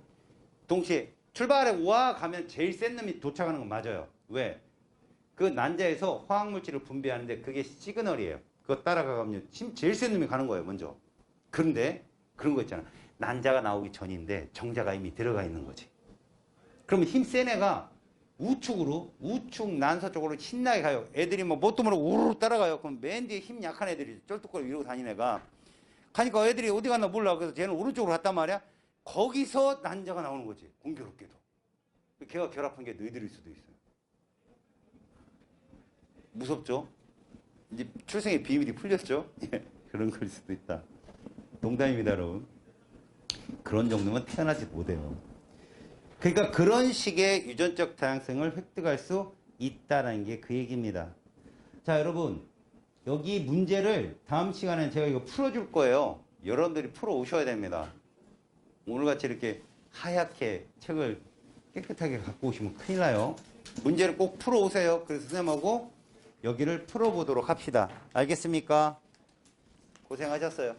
Speaker 1: 동시에 출발해 와 가면 제일 센 놈이 도착하는 건 맞아요. 왜? 그 난자에서 화학물질을 분비하는데 그게 시그널이에요. 그거 따라가면 제일 센 놈이 가는 거예요. 먼저. 그런데 그런 거 있잖아. 난자가 나오기 전인데 정자가 이미 들어가 있는 거지. 그러면 힘 센 애가 우측 난서 쪽으로 신나게 가요. 애들이 뭐 뭣도 모르고 우르르 따라가요. 그럼 맨 뒤에 힘 약한 애들이 쩔뚝거리고 이러고 다니는 애가 가니까 애들이 어디 갔나 몰라. 그래서 쟤는 오른쪽으로 갔단 말이야. 거기서 난자가 나오는 거지. 공교롭게도. 걔가 결합한 게 너희들일 수도 있어요. 무섭죠? 이제 출생의 비밀이 풀렸죠? 그런 걸 수도 있다. 농담입니다, 여러분. 그런 정도면 태어나지 못해요. 그러니까 그런 식의 유전적 다양성을 획득할 수 있다는 게 그 얘기입니다. 자, 여러분. 여기 문제를 다음 시간에 제가 이거 풀어줄 거예요. 여러분들이 풀어 오셔야 됩니다. 오늘같이 이렇게 하얗게 책을 깨끗하게 갖고 오시면 큰일 나요. 문제를 꼭 풀어 오세요. 그래서 선생님하고 여기를 풀어보도록 합시다. 알겠습니까? 고생하셨어요.